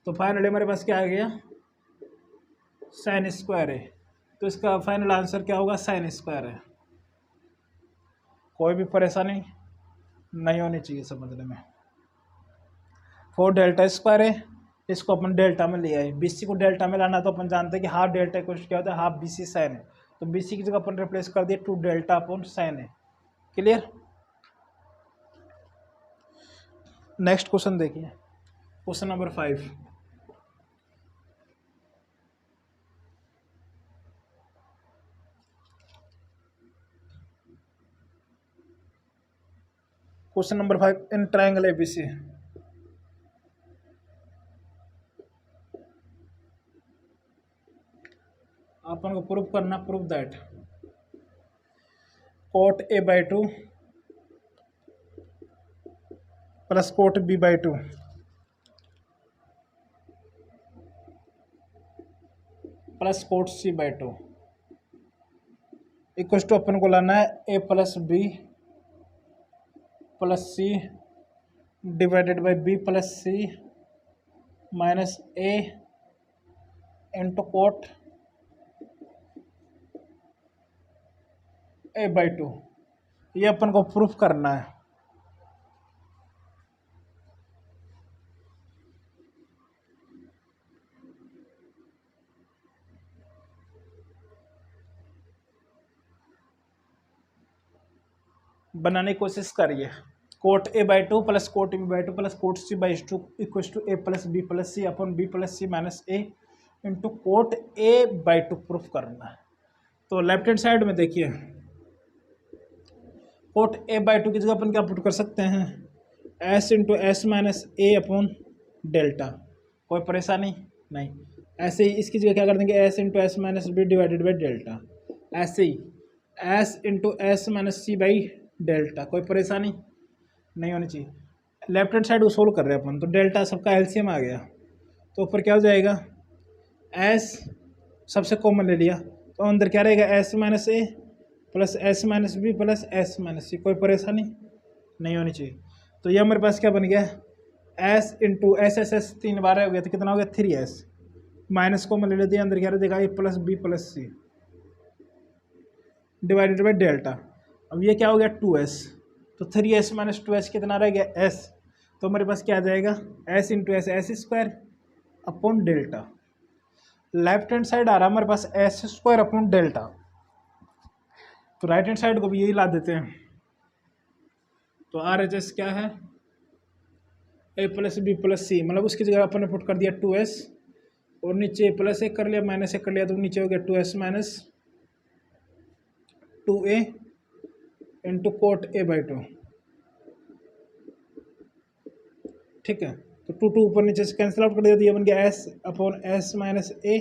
Speaker 1: तो फाइनली हमारे पास क्या आ गया साइन स्क्वायर है। तो इसका फाइनल आंसर क्या होगा साइन स्क्वायर है। कोई भी परेशानी नहीं होनी चाहिए समझने में। 4 डेल्टा स्क्वायर है, इसको अपन डेल्टा में ले आए। BC को डेल्टा में लाना तो अपन जानते हैं कि हाफ डेल्टा इक्वल क्या होता है हाफ BC साइन है। तो BC की जगह अपन रिप्लेस कर दिए 2 डेल्टा अपॉन साइन है। क्लियर? नेक्स्ट क्वेश्चन देखिए, question number 5। Question number 5 in triangle ABC अपन को प्रूव करना prove that cot A/2 plus cot B/2 plus cot C/2 equal to अपन को लाना है A plus B plus c divided by B plus C minus A into cot A/2। ये अपन को proof करना है। बनाने की कोशिश करिए। cot A/2 plus cot B/2 plus cot C/2 equal to A plus B plus C upon B plus C minus A into cot A/2 proof करना है। तो लेफ्ट हैंड साइड में देखिए cot A/2 की जगह अपन क्या पुट कर सकते हैं S इंटू एस माइनस ए अपॉन डेल्टा। कोई परेशानी नहीं। ऐसे ही इसकी जगह क्या कर देंगे S into S minus B divided by delta. ऐसे ही S into S minus C by delta. कोई परेशानी नहीं होनी चाहिए। लेफ्ट हैंड साइड को सोल्व कर रहे हैं अपन, तो डेल्टा सबका एलसीएम आ गया, तो ऊपर क्या हो जाएगा, एस सबसे कॉमन ले लिया, तो अंदर क्या रहेगा, एस माइनस ए plus S minus B plus S minus c. कोई परेशानी नहीं होनी चाहिए। तो ये हमारे पास क्या बन गया, s into s S S 3 बार हो गया, तो कितना हो गया 3s, माइनस कॉमन ले लेते हैं, अंदर क्या रहेगा a plus B plus c divided by delta. अब ये क्या हो गया 2s, तो 3s माइनस 2s कितना रह गया s, तो हमारे पास क्या आ जाएगा s into s s square upon delta. Left hand side आ रहा है हमारे पास एस स्क्वायर अपॉन डेल्टा, तो राइट हैंड साइड को भी यही ला देते हैं। तो आर एच एस क्या है, ए प्लस बी प्लस सी, मतलब उसकी जगह अपन ने पुट कर दिया 2s, और नीचे ए प्लस एक कर लिया माइनस एक कर लिया, तो नीचे हो गया 2s minus 2a into coat a by 2। ठीक है, तो 2 ऊपर नीचे से कैंसिल आउट कर दिया, तो ये बन गया S upon S minus A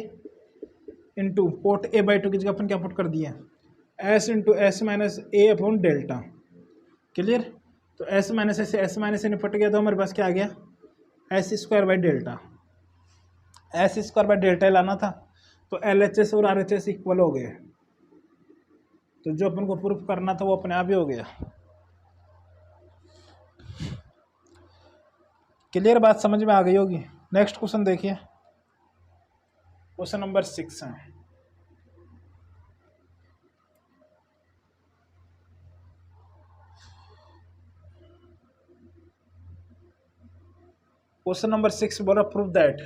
Speaker 1: into coat a by 2 की जगह अपन क्या पुट कर दिया, एस इंटू एस माइनस ए अपॉन डेल्टा। क्लियर, तो एस माइनस से निपट गया, तो हमारे पास क्या आ गया S square by delta. S square by delta लाना था, तो एल एच एस और आर एच एस इक्वल हो गए, तो जो अपन को प्रूफ करना था वो अपने आप ही हो गया। क्लियर, बात समझ में आ गई होगी। नेक्स्ट क्वेश्चन देखिए, क्वेश्चन नंबर 6 है। क्वेश्चन नंबर 6 बोला प्रूफ दैट,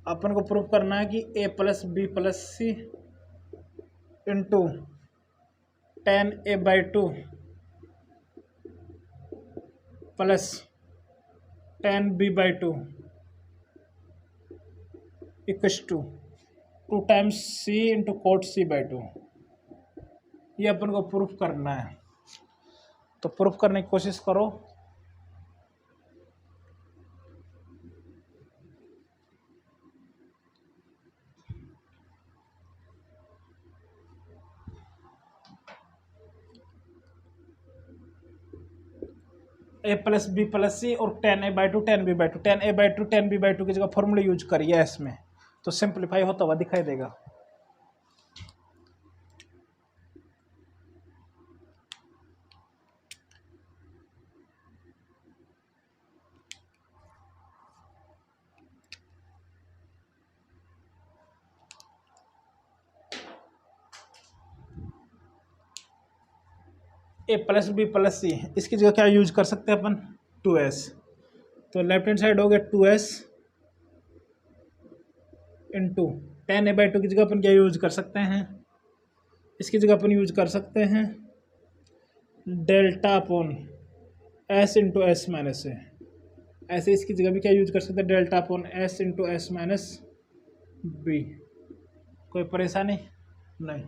Speaker 1: अपन को प्रूफ करना है कि a plus B plus C into 10a/2 plus 10b/2 equals to 2 times c into cot c/2। ये अपन को प्रूफ करना है, तो प्रूफ करने की कोशिश करो। a प्लस बी प्लस सी और 10a/2 10b/2 10a/2 10b/2 की जगह फॉर्मूला यूज करिए इसमें, तो सिंप्लीफाई होता हुआ दिखाई देगा। ए प्लस बी प्लस सी, इसकी जगह क्या यूज कर सकते हैं अपन 2s, तो लेफ्ट हैंड साइड हो गया 2s इंटू 10a/2 की जगह अपन क्या यूज कर सकते हैं, इसकी जगह अपन यूज कर सकते हैं delta upon S into S minus a. ऐसे इसकी जगह भी क्या यूज कर सकते हैं delta upon S into S minus B. कोई परेशानी नहीं,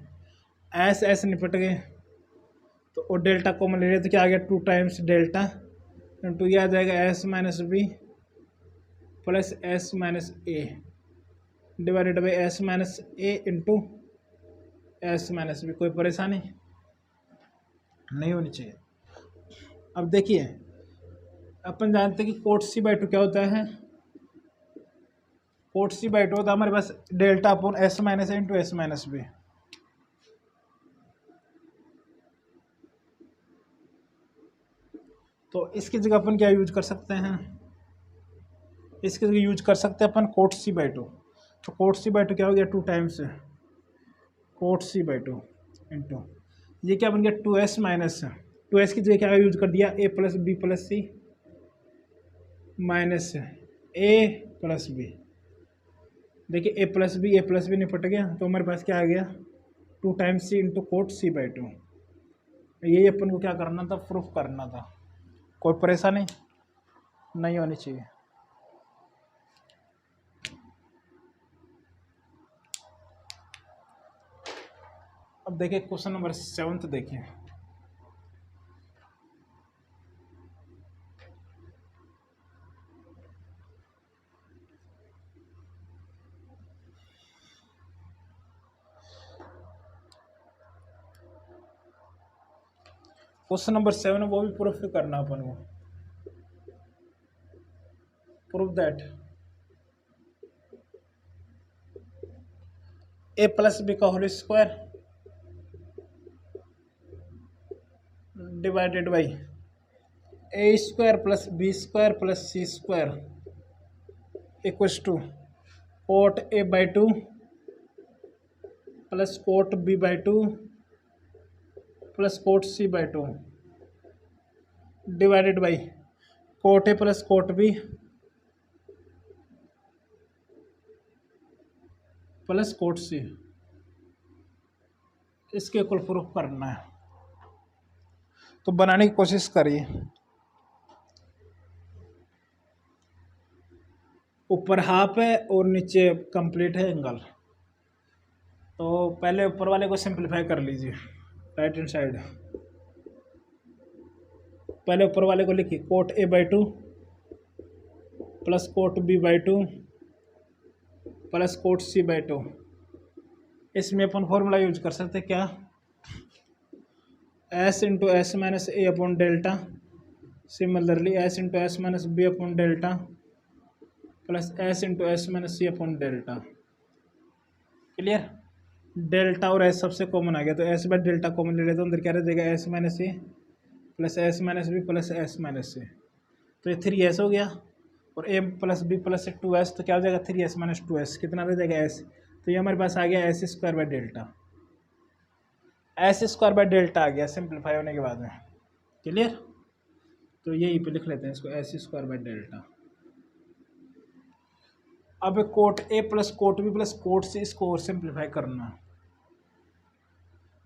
Speaker 1: एस एस निपट गए, तो और डेल्टा कॉमन ले रहे तो क्या आ गया 2 टाइम्स डेल्टा इंटू ये आ जाएगा S minus B plus S minus A divided by S minus A into S minus B. कोई परेशानी नहीं होनी चाहिए। अब देखिए, अपन जानते हैं कि कोट c/2 क्या होता है, कोट c/2 होता है हमारे पास डेल्टा अपॉन एस माइनस ए इंटू एस माइनस बी। तो इसकी जगह अपन क्या यूज कर सकते हैं, इसकी जगह यूज कर सकते हैं अपन कोट c/2। तो कोट c/2 क्या हो गया 2 टाइम्स कोट c/2 इंटू ये क्या बन गया 2s माइनस 2s की जगह क्या यूज कर दिया a plus B plus C minus A plus B. देखिए ए प्लस बी निपट गया, तो हमारे पास क्या आ गया 2 times C into cot c/2। यही अपन को क्या करना था, प्रूफ करना था। कोई परेशानी नहीं होनी चाहिए। अब देखिए क्वेश्चन नंबर 7 देखिए, क्वेश्चन नंबर 7 वो भी प्रूफ करना अपन को। Proof that a plus b का whole square divided by A square plus B square plus C square equals to cot a by 2 plus cot b by 2 plus cot C by 2 divided by cot A plus cot B plus cot c. इसके कुल proof करना है तो बनाने की कोशिश करिए। ऊपर हाफ है और नीचे कंप्लीट है एंगल। तो पहले ऊपर वाले को सिंपलीफाई कर लीजिए राइट हैंड साइड। पहले ऊपर वाले को लिखिए cot a by 2 plus cot b by 2 plus cot C by 2। इसमें अपन फॉर्मूला यूज कर सकते हैं क्या, एस इंटू एस माइनस ए upon delta, similarly s into S minus B upon delta plus s into S minus सी upon delta. Clear. Delta और s सबसे common आ गया तो एस बाई डेल्टा कॉमन ले लेते हैं, अंदर क्या रह जाएगा एस माइनस ए plus S minus B plus S minus c. तो ये 3s हो गया और ए प्लस बी प्लस 2s तो क्या हो जाएगा 3s माइनस 2s, कितना रह जाएगा s। तो ये हमारे पास आ गया S square by delta, s square by delta आ गया सिंप्लीफाई होने के बाद में। क्लियर। तो यही पे लिख लेते हैं इसको एस स्क्वायर बाई डेल्टा। अब कोट ए plus cot B plus cot c इसको और सिंप्लीफाई करना है।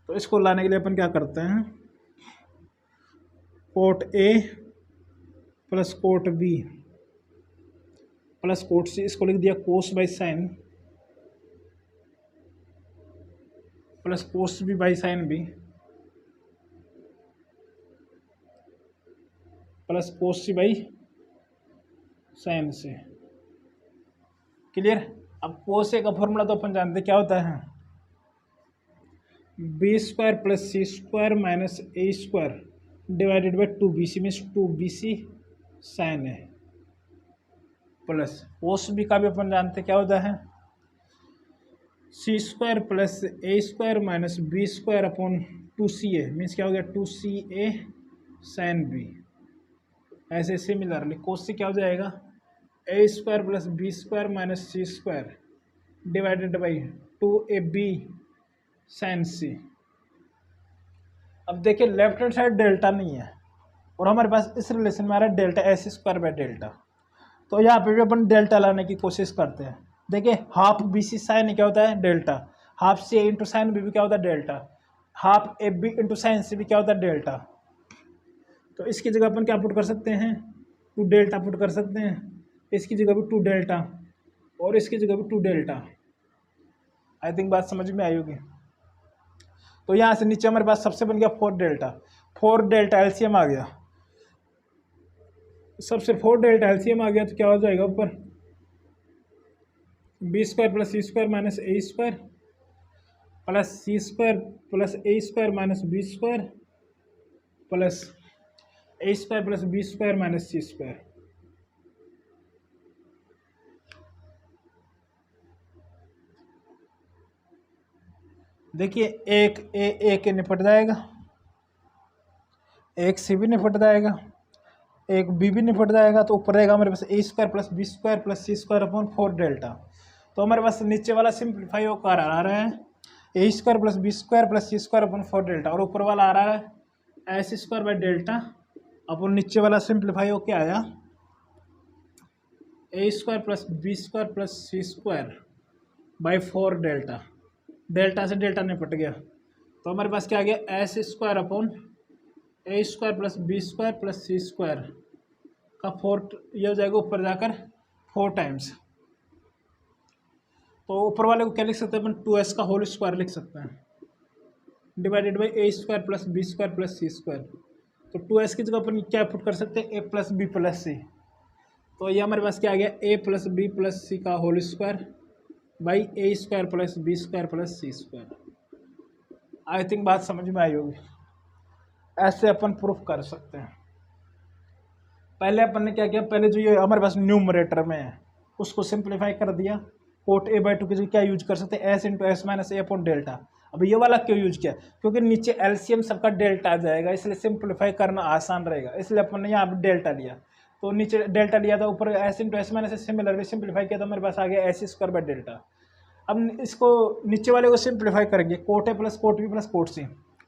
Speaker 1: तो इसको लाने के लिए अपन क्या करते हैं, कोट ए plus cot B plus cot c इसको लिख दिया cos by sine plus cos B by sine b plus cos C by sine c. Clear. अब कोस ए का फॉर्मूला तो अपन जानते क्या होता है, B square plus C square minus A square divided by 2bc means 2bc sine है plus cos B का भी अपन जानते क्या होता है, C square plus A square minus B square upon 2ca means क्या हो गया 2ca साइन बी। ऐसे सिमिलरली कोस से क्या हो जाएगा A square plus B square minus C square divided by 2ab sine C. अब देखिए लेफ्ट हैंड साइड डेल्टा नहीं है और हमारे पास इस रिलेशन में आ रहा है delta s square by delta. तो यहाँ पे भी अपन डेल्टा लाने की कोशिश करते हैं। देखिए हाफ बी सी साइन क्या होता है delta, half C A into sine B भी क्या होता है delta, half A B into sine C भी क्या होता है डेल्टा। तो इसकी जगह अपन क्या पुट कर सकते हैं 2 डेल्टा पुट कर सकते हैं, इसकी जगह भी 2 डेल्टा और इसकी जगह भी 2 डेल्टा। आई थिंक बात समझ में आई होगी। तो यहाँ से नीचे हमारे पास सबसे बन गया 4 डेल्टा, 4 डेल्टा एलसीएम आ गया, सबसे 4 डेल्टा एलसीएम आ गया तो क्या हो जाएगा ऊपर B square plus C square minus A square plus C square plus A square minus B square plus A square plus B square minus C square. देखिए एक निपट जाएगा, एक सी भी निपट जाएगा, एक बी भी निपट जाएगा। तो ऊपर रहेगा हमारे पास A square plus B square plus C square upon 4 delta. तो हमारे पास नीचे वाला सिंप्लीफाई होकर आ रहा है A square plus B square plus C square upon 4 delta और ऊपर वाला आ रहा है S square by delta upon नीचे वाला सिंप्लीफाई होके आया A square plus B square plus C square by 4 delta. Delta से डेल्टा निपट गया तो हमारे पास क्या आ गया S square upon A square plus B square plus C square का 4 ये हो जाएगा ऊपर जाकर 4 टाइम्स। तो ऊपर वाले को क्या लिख सकते हैं अपन 2s का होल स्क्वायर लिख सकते हैं divided by A square plus B square plus C square. तो 2s की जगह अपन क्या पुट कर सकते हैं ए प्लस बी प्लस सी। तो ये हमारे पास क्या आ गया A plus B plus C का whole square by A square plus B square plus C square. I think बात समझ में आई होगी। ऐसे अपन प्रूफ कर सकते हैं। पहले अपन ने क्या किया, पहले जो ये हमारे पास न्यूमरेटर में है उसको सिंप्लीफाई कर दिया। कोट ए बाई टू की क्या यूज कर सकते हैं, एस इंटू एस माइनस ए अपॉन डेल्टा। अब ये वाला क्यों यूज किया, क्योंकि नीचे एलसीएम सबका डेल्टा आ जाएगा, इसलिए सिंप्लीफाई करना आसान रहेगा, इसलिए अपन ने यहाँ डेल्टा लिया। तो नीचे डेल्टा लिया था, ऊपर S into S minus a similarly simplify किया तो हमारे पास आ गया एस स्क्वायर बाई डेल्टा। अब इसको नीचे वाले को सिंप्लीफाई करेंगे, कोट ए plus cot B plus cot C.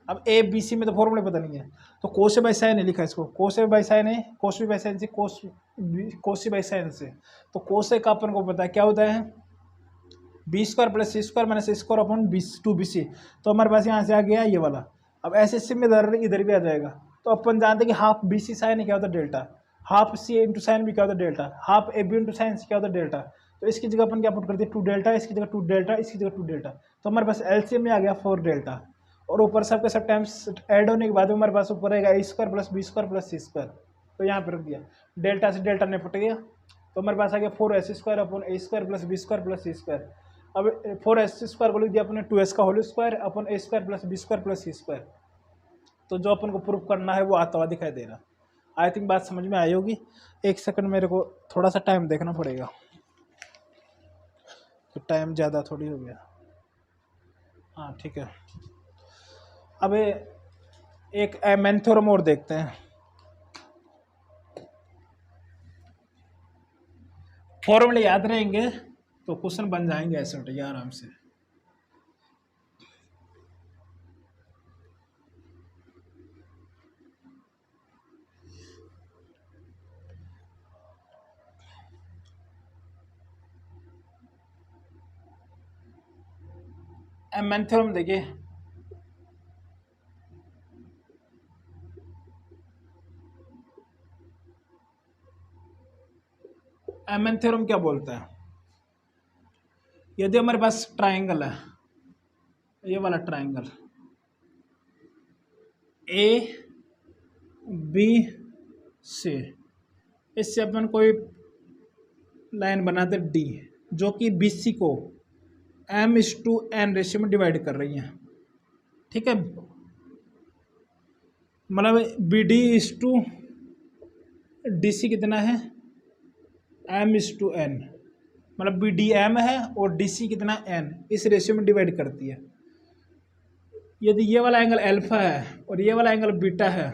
Speaker 1: अब ए बी सी में तो फॉर्मूले पता नहीं है, तो कोस ए बाई साइन ए लिखा है इसको, cos A by sine A, cos B by sine से, कोस सी बाई साइन से। तो कोस ए का अपन को पता है क्या होता है, बी स्क्वायर प्लस सी square minus square upon B two B सी। तो हमारे पास यहाँ से आ गया ये वाला। अब ऐसे सिमिलर इधर भी आ जाएगा, तो अपन जानते हैं कि हाफ बी सी साइन क्या होता है delta, half C into sine भी क्या होता है delta, half A B into sine क्या होता है डेल्टा। तो इसकी जगह अपन क्या पुट करते हैं, टू डेल्टा, इसकी जगह टू डेल्टा, इसकी जगह टू डेल्टा। तो हमारे पास एलसीएम में आ गया 4 डेल्टा, और ऊपर सबके सब टाइम्स ऐड होने के बाद हमारे पास ऊपर आएगा A square plus B square plus C square. तो यहाँ पर रख दिया, डेल्टा से डेल्टा निपट गया, तो हमारे पास आ गया 4s square upon A square plus B square plus C square. अब 4s स्क्वायर को लिख दिया अपने 2s का whole square upon A square plus B square plus C square. तो जो अपन को प्रूफ करना है वो आता हुआ दिखाई दे रहा। आई थिंक बात समझ में आई होगी। एक सेकंड मेरे को थोड़ा सा टाइम देखना पड़ेगा, तो टाइम ज़्यादा थोड़ी हो गया। हाँ ठीक है। अब एक मैन थ्योरम और देखते हैं। फॉर्मूले याद रहेंगे तो क्वेश्चन बन जाएंगे ऐसे उठे आराम से। मैन थ्योरम देखिए, मैन थ्योरम क्या बोलता है, यदि हमारे पास ट्राइंगल है, ये वाला ट्राइंगल ए बी सी, इससे अपन कोई लाइन बनाते डी, जो कि बी सी को m/n रेशियो में डिवाइड कर रही है, ठीक है। मतलब B D is to D C कितना है, m/n, मतलब बी डी एम है और डी सी कितना n, इस रेशियो में डिवाइड करती है। यदि ये वाला एंगल अल्फा है और ये वाला एंगल बीटा है,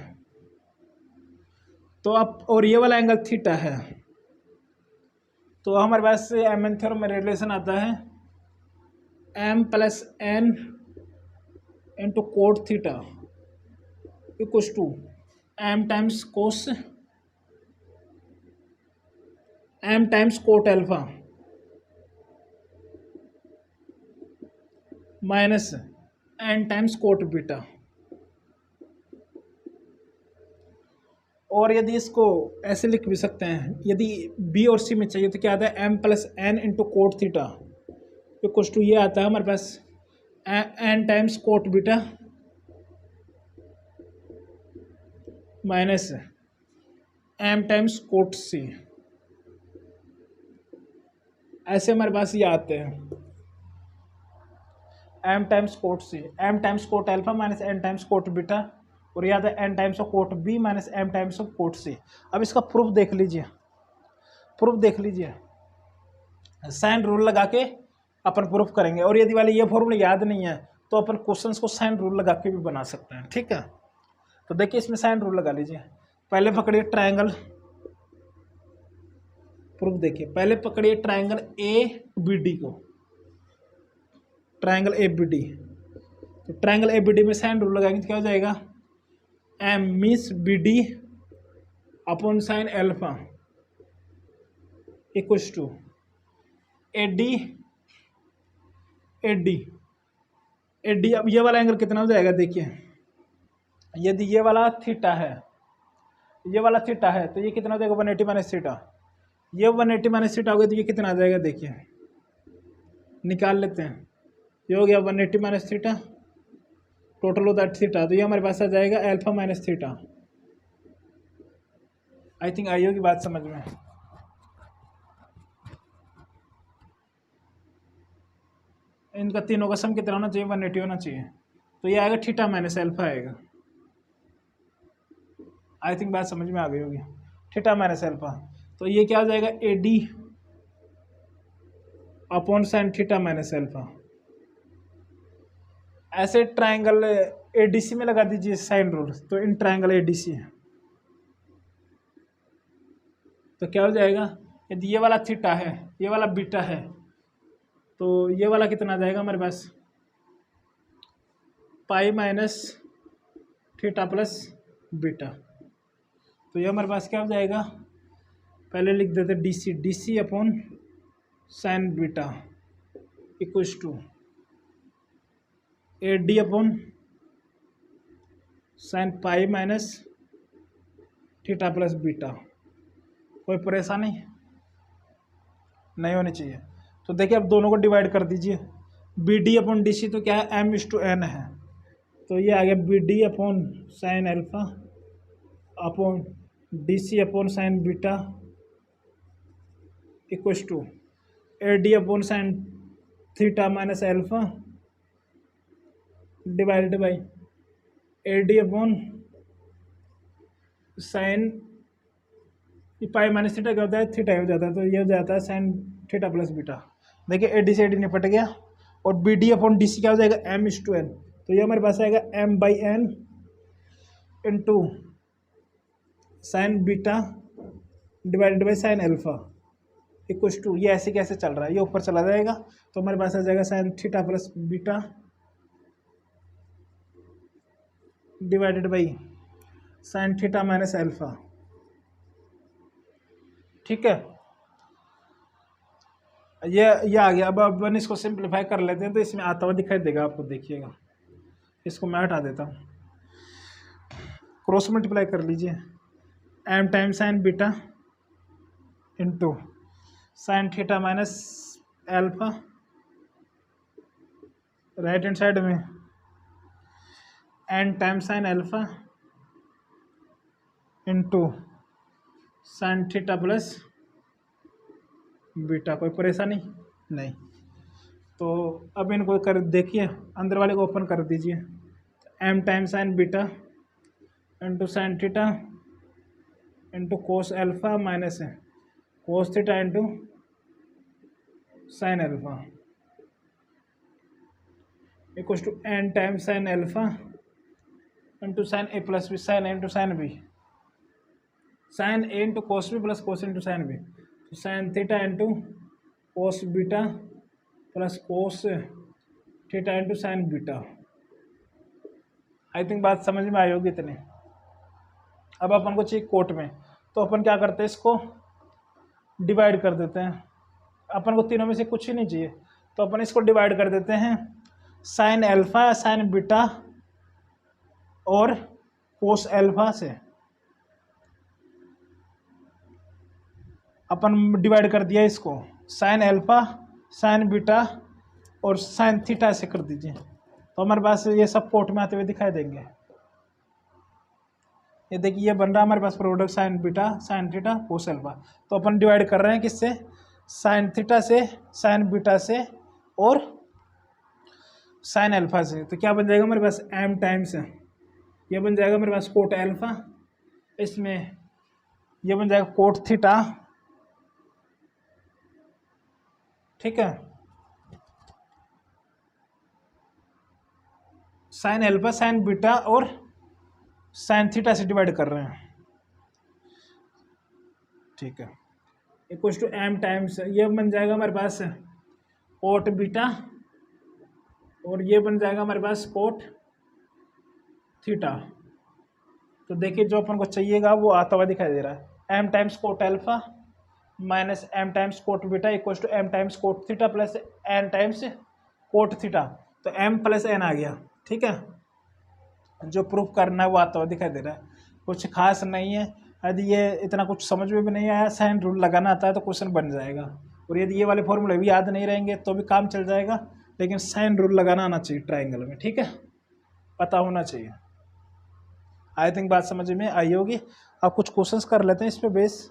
Speaker 1: तो अब और ये वाला एंगल थीटा है, तो हमारे पास एम थ्योरम में रिलेशन आता है m plus n into cot theta equals to m times cot alpha minus n times cot beta. और यदि इसको ऐसे लिख भी सकते हैं, यदि बी और सी में चाहिए तो क्या आता है, m plus n into cot theta equals to ये आता है हमारे पास n times cot beta minus m times cot C. ऐसे हमारे पास ये आते हैं m times cot C, m times cot alpha minus n times cot beta, और याद है n times of cot B minus m times of cot C. अब इसका प्रूफ देख लीजिए, साइन रूल लगा के अपन प्रूफ करेंगे। और यदि वाले ये फॉर्मूला याद नहीं है तो अपन क्वेश्चंस को साइन रूल लगा के भी बना सकते हैं, ठीक है। तो देखिए इसमें साइन रूल लगा लीजिए। पहले पकड़िए ट्रायंगल, प्रूफ देखिए, पहले पकड़िए ट्रायंगल ए बी डी को, ट्रायंगल ए बी डी। तो ट्रायंगल ए बी डी में साइन रूल लगाएंगे तो क्या हो जाएगा, M means B D upon sine alpha equals to A D. अब ये वाला एंगल कितना हो जाएगा, देखिए यदि ये वाला थीटा है, तो ये कितना हो जाएगा 180 माइनस थीटा। ये 180 माइनस थीटा हो गया तो ये कितना आ जाएगा, देखिए निकाल लेते हैं। ये हो गया 180 माइनस थीटा, टोटल होता है थीटा, तो ये हमारे पास आ जाएगा alpha minus theta. I think I होगी बात समझ में। इनका तीनों का सम कितना होना चाहिए, 180 होना चाहिए। तो ये आएगा थीटा माइनस अल्फा आएगा। आई थिंक बात समझ में आ गई होगी। थीटा माइनस अल्फा, तो ये क्या हो जाएगा ए D upon sine theta minus alpha. ऐसे ट्राइंगल एडीसी में लगा दीजिए साइन रूल, तो इन ट्राइंगल एडीसी है तो क्या हो जाएगा, यदि ये वाला थीटा है ये वाला बीटा है तो ये वाला कितना आ जाएगा हमारे पास pi minus theta plus beta. तो ये हमारे पास क्या हो जाएगा, पहले लिख देते DC, DC upon sine beta equals to A D upon sine pi minus theta plus beta. कोई परेशानी नहीं होनी चाहिए। तो देखिए अब दोनों को डिवाइड कर दीजिए, B D upon D C तो क्या है एम इज टू एन है, तो ये आ गया B D upon sine alpha upon D C upon sine beta equals to A D upon sine theta minus alpha divided by A D upon sine pi minus theta क्या होता है theta हो जाता है, तो ये हो जाता है साइन थीटा प्लस बीटा। देखिए ए डी से ए डी निपट गया, और B D upon D C क्या हो जाएगा एम इज टू एन, तो ये हमारे पास आएगा M by N into sine beta divided by sine alpha equals to, ये ऐसे कैसे चल रहा है ये ऊपर चला जाएगा, तो हमारे पास आ जाएगा sign theta plus beta divided by sign theta minus alpha. ठीक है, ये आ गया। अब अपन इसको सिंप्लीफाई कर लेते हैं तो इसमें आता हुआ दिखाई देगा आपको, देखिएगा इसको मैं हटा देता हूँ, क्रॉस मल्टीप्लाई कर लीजिए M time sine beta into sine theta minus alpha, right hand side में N time sine alpha into sine theta plus beta. कोई परेशानी नहीं। तो अब इनको कर देखिए, अंदर वाले को ओपन कर दीजिए, M time sine beta into sine theta into cos alpha minus cos theta into sine alpha equals to N time sine alpha into sine A plus B sine A into sine B, sine A into cos B plus cos into sine B, तो sine theta into cos beta plus cos theta into sine beta. I think बात समझ में आई होगी इतनी। अब अपन को चाहिए कोट में, तो अपन क्या करते हैं इसको डिवाइड कर देते हैं, अपन को तीनों में से कुछ ही नहीं चाहिए तो अपन इसको डिवाइड कर देते हैं साइन एल्फा साइन बीटा और कोस एल्फा से। अपन डिवाइड कर दिया इसको साइन एल्फा साइन बीटा और साइन थीटा से कर दीजिए, तो हमारे पास ये सब कोट में आते हुए दिखाई देंगे। ये देखिए ये बन रहा है हमारे पास product sine beta sine theta cos alpha, तो अपन डिवाइड कर रहे हैं किससे साइन थीटा से साइन बीटा से और साइन एल्फा से, तो क्या बन जाएगा हमारे पास एम टाइम्स ये बन जाएगा मेरे पास कोट एल्फा, इसमें ये बन जाएगा कोट थीटा। ठीक है, साइन एल्फा साइन बीटा और साइन थीटा से डिवाइड कर रहे हैं। ठीक है, इक्वल्स टू एम टाइम्स ये बन जाएगा हमारे पास कोट बीटा और ये बन जाएगा हमारे पास कोट थीटा। तो देखिए जो अपन को चाहिएगा वो आता हुआ दिखाई दे रहा है, M times cot alpha minus M times cot beta equals to M times cot theta plus N times cot theta, तो एम प्लस एन आ गया। ठीक है, जो प्रूफ करना है वो आता हुआ दिखाई दे रहा है, कुछ खास नहीं है। यदि ये इतना कुछ समझ में भी नहीं आया, साइन रूल लगाना आता है तो क्वेश्चन बन जाएगा, और यदि ये वाले फॉर्मूले भी याद नहीं रहेंगे तो भी काम चल जाएगा, लेकिन साइन रूल लगाना आना चाहिए ट्राइंगल में। ठीक है, पता होना चाहिए। आई थिंक बात समझ में आई होगी। अब कुछ क्वेश्चंस कर लेते हैं इस पे बेस,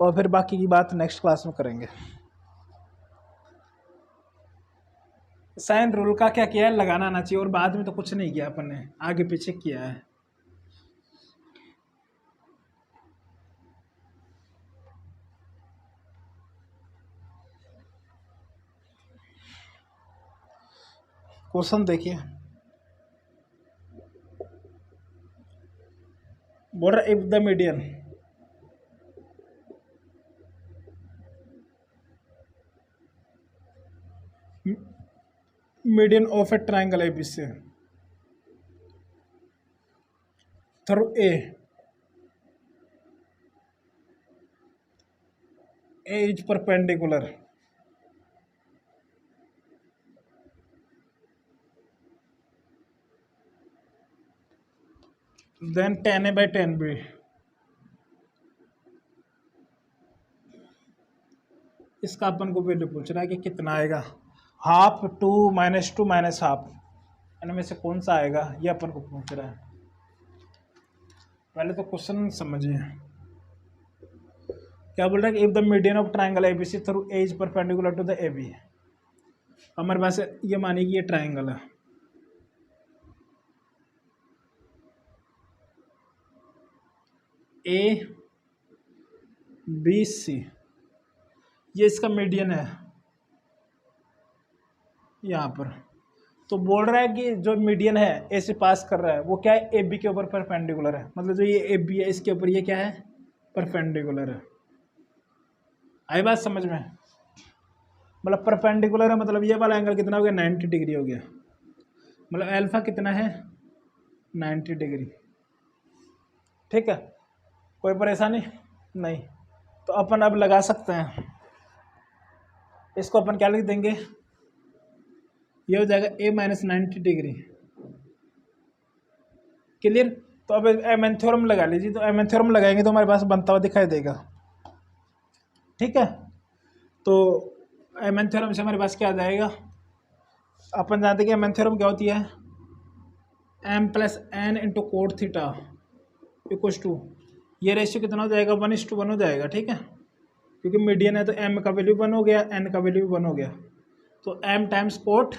Speaker 1: और फिर बाकी की बात नेक्स्ट क्लास में करेंगे। साइन रूल का क्या किया है, लगाना आना चाहिए, और बाद में तो कुछ नहीं किया अपन ने, आगे पीछे किया है। क्वेश्चन देखिए, बोल रहा if the median of a triangle ABC through A is perpendicular then 10a/10b इसका अपन को वैल्यू पूछ रहा है कि कितना आएगा, हाफ, 2, -2, -हाफ, इनमें से कौन सा आएगा, ये अपन को पूछ रहा है। पहले तो क्वेश्चन समझिए, क्या बोल रहा है कि if the median of triangle ABC through A is perpendicular to the A B. हमारे पास ये मानिए कि ये ट्राइंगल है, ए बी सी, ये इसका मीडियन है यहाँ पर। तो बोल रहा है कि जो मीडियन है ए से पास कर रहा है वो क्या है, ए बी के ऊपर परपेंडिकुलर है, मतलब जो ये ए बी है इसके ऊपर ये क्या है, परपेंडिकुलर है। आई बात समझ में, मतलब परपेंडिकुलर है मतलब ये वाला एंगल कितना हो गया, 90 डिग्री हो गया, मतलब अल्फा कितना है, 90 डिग्री। ठीक है, कोई परेशानी नहीं। तो अपन अब लगा सकते हैं, इसको अपन क्या लिख देंगे, ये हो जाएगा a - 90 डिग्री। क्लियर। तो अब एमन थ्योरम लगा लीजिए, तो एमन थ्योरम लगाएंगे तो हमारे पास बनता हुआ दिखाई देगा। ठीक है, तो एमन थ्योरम से हमारे पास क्या आ जाएगा, अपन जानते हैं कि एमन थ्योरम क्या होती है, m + n × cot theta equals to, ये रेशियो कितना हो जाएगा, 1:1 हो जाएगा। ठीक है, क्योंकि मीडियन है तो m का वैल्यू 1 हो गया, n का वैल्यू 1 हो गया, तो m times cot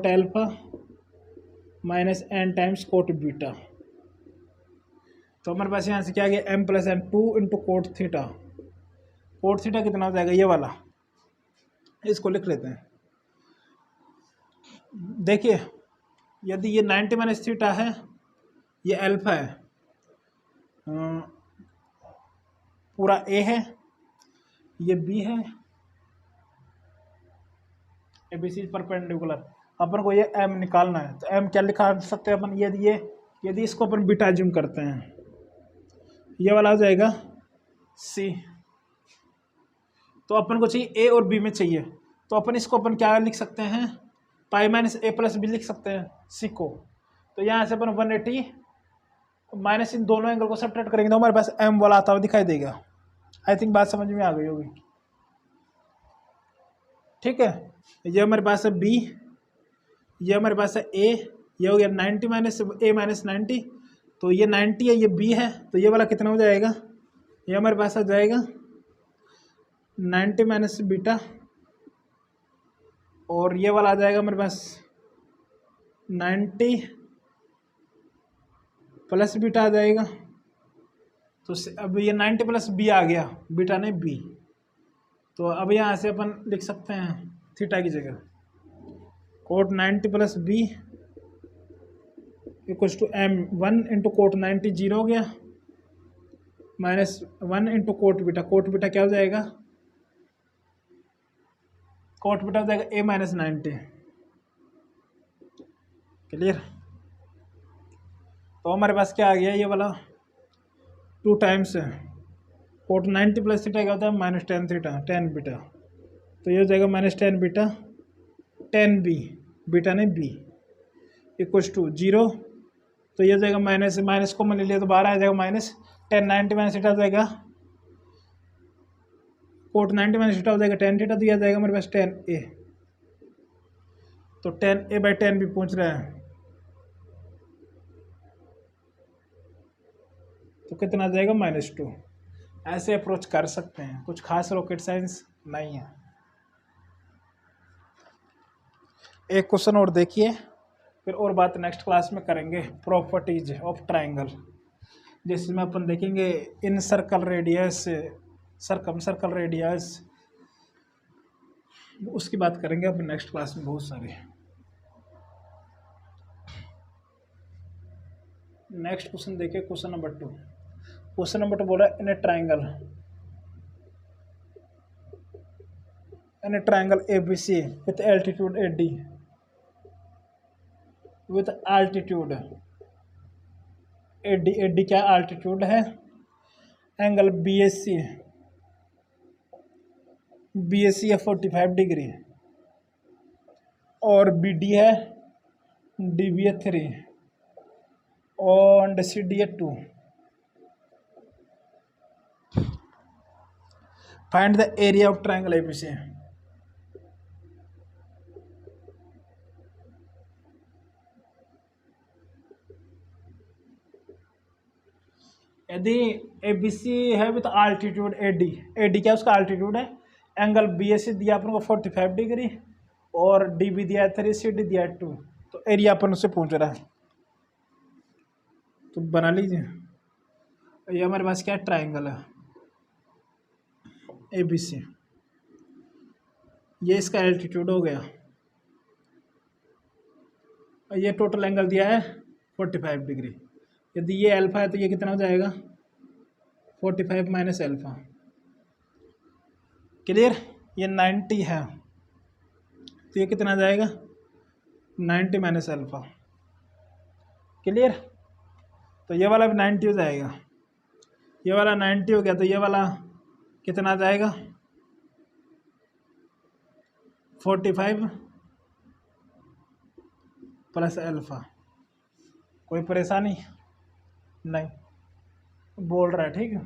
Speaker 1: alpha -n times cot beta. तो हमारे पास यहाँ से क्या आ गया, m + n 2 × coat theta. Cot theta कितना हो जाएगा, ये वाला, इसको लिख लेते हैं। देखिए यदि ये 90 - थीटा है, ये अल्फा है, पूरा ए है, ये बी है, ए बी सी परपेंडिकुलर, अपन को ये एम निकालना है। तो एम क्या लिखा सकते हैं अपन, यदि इसको अपन बीटा ज्यूम करते हैं, ये वाला हो जाएगा सी। तो अपन को चाहिए ए और बी में चाहिए, तो अपन इसको अपन क्या लिख सकते हैं, पाई - a + b लिख सकते हैं सी को। तो यहाँ से अपन 180 माइनस इन दोनों एंगल को सब्ट्रैक्ट करेंगे तो हमारे पास m वाला आता हुआ दिखाई देगा। आई थिंक बात समझ में आ गई होगी। ठीक है, ये हमारे पास है b, ये हमारे पास है a, ये हो गया 90 - a - 90, तो ये 90 है, ये b है, तो ये वाला कितना हो जाएगा, ये हमारे पास आ जाएगा 90 - बीटा, और ये वाला आ जाएगा हमारे पास 90 + बीटा आ जाएगा। तो अब ये 90 + b आ गया, बीटा ने b, तो अब यहाँ से अपन लिख सकते हैं थीटा की जगह cot 90 + b equals to m 1 × cot 90 0 हो गया, -1 × कोट बीटा। कोट बीटा क्या हो जाएगा, कोट बीटा हो जाएगा a - 90। क्लियर। तो हमारे पास क्या आ गया, ये वाला 2 टाइम्स कोट 90 + थीटा क्या होता है, -10 थीटा 10 बीटा, तो ये हो जाएगा -10 बीटा 10 b, बीटा ने b इक्वल्स टू 0, तो ये हो जाएगा माइनस को मान लिया तो बाहर आ जाएगा -10 90 - थीटा हो जाएगा, कोट 90 - थीटा हो जाएगा 10 थीटा, तो यह जाएगा हमारे पास 10a। तो 10a/10 भी पूछ रहा है, तो कितना आ जाएगा, -2। ऐसे अप्रोच कर सकते हैं, कुछ खास रॉकेट साइंस नहीं है। एक क्वेश्चन और देखिए, फिर और बात नेक्स्ट क्लास में करेंगे, प्रॉपर्टीज ऑफ ट्राइंगल, जिसमें अपन देखेंगे incircle radius, circumcircle radius, उसकी बात करेंगे अपन नेक्स्ट क्लास में बहुत सारी। नेक्स्ट क्वेश्चन देखिए, क्वेश्चन नंबर 2। क्वेश्चन नंबर 2 बोल रहा है in a triangle ABC with altitude AD, with altitude AD क्या आल्टीट्यूड है, एंगल BAC है 45 डिग्री, और BD है DB है 3 और CD है 2। Find the area of triangle ABC। यदि ABC है विथ आल्टीट्यूड AD क्या उसका आल्टीट्यूड है, एंगल BAC दिया अपन को 45 डिग्री और DB दिया है 3, CD दिया है 2, तो एरिया अपन उससे पूछ रहा है। तो बना लीजिए, ये हमारे पास क्या ट्राइंगल है ABC, ये इसका एल्टीट्यूड हो गया, ये टोटल एंगल दिया है 45 डिग्री। यदि ये अल्फा है तो ये कितना हो जाएगा 45 माइनस अल्फा। क्लियर, ये 90 है तो ये कितना आ जाएगा 90 माइनस अल्फा। क्लियर, तो ये वाला भी 90 हो जाएगा, ये वाला 90 हो गया, तो ये वाला कितना आ जाएगा 45 प्लस अल्फा। कोई परेशानी नहीं, बोल रहा है ठीक है,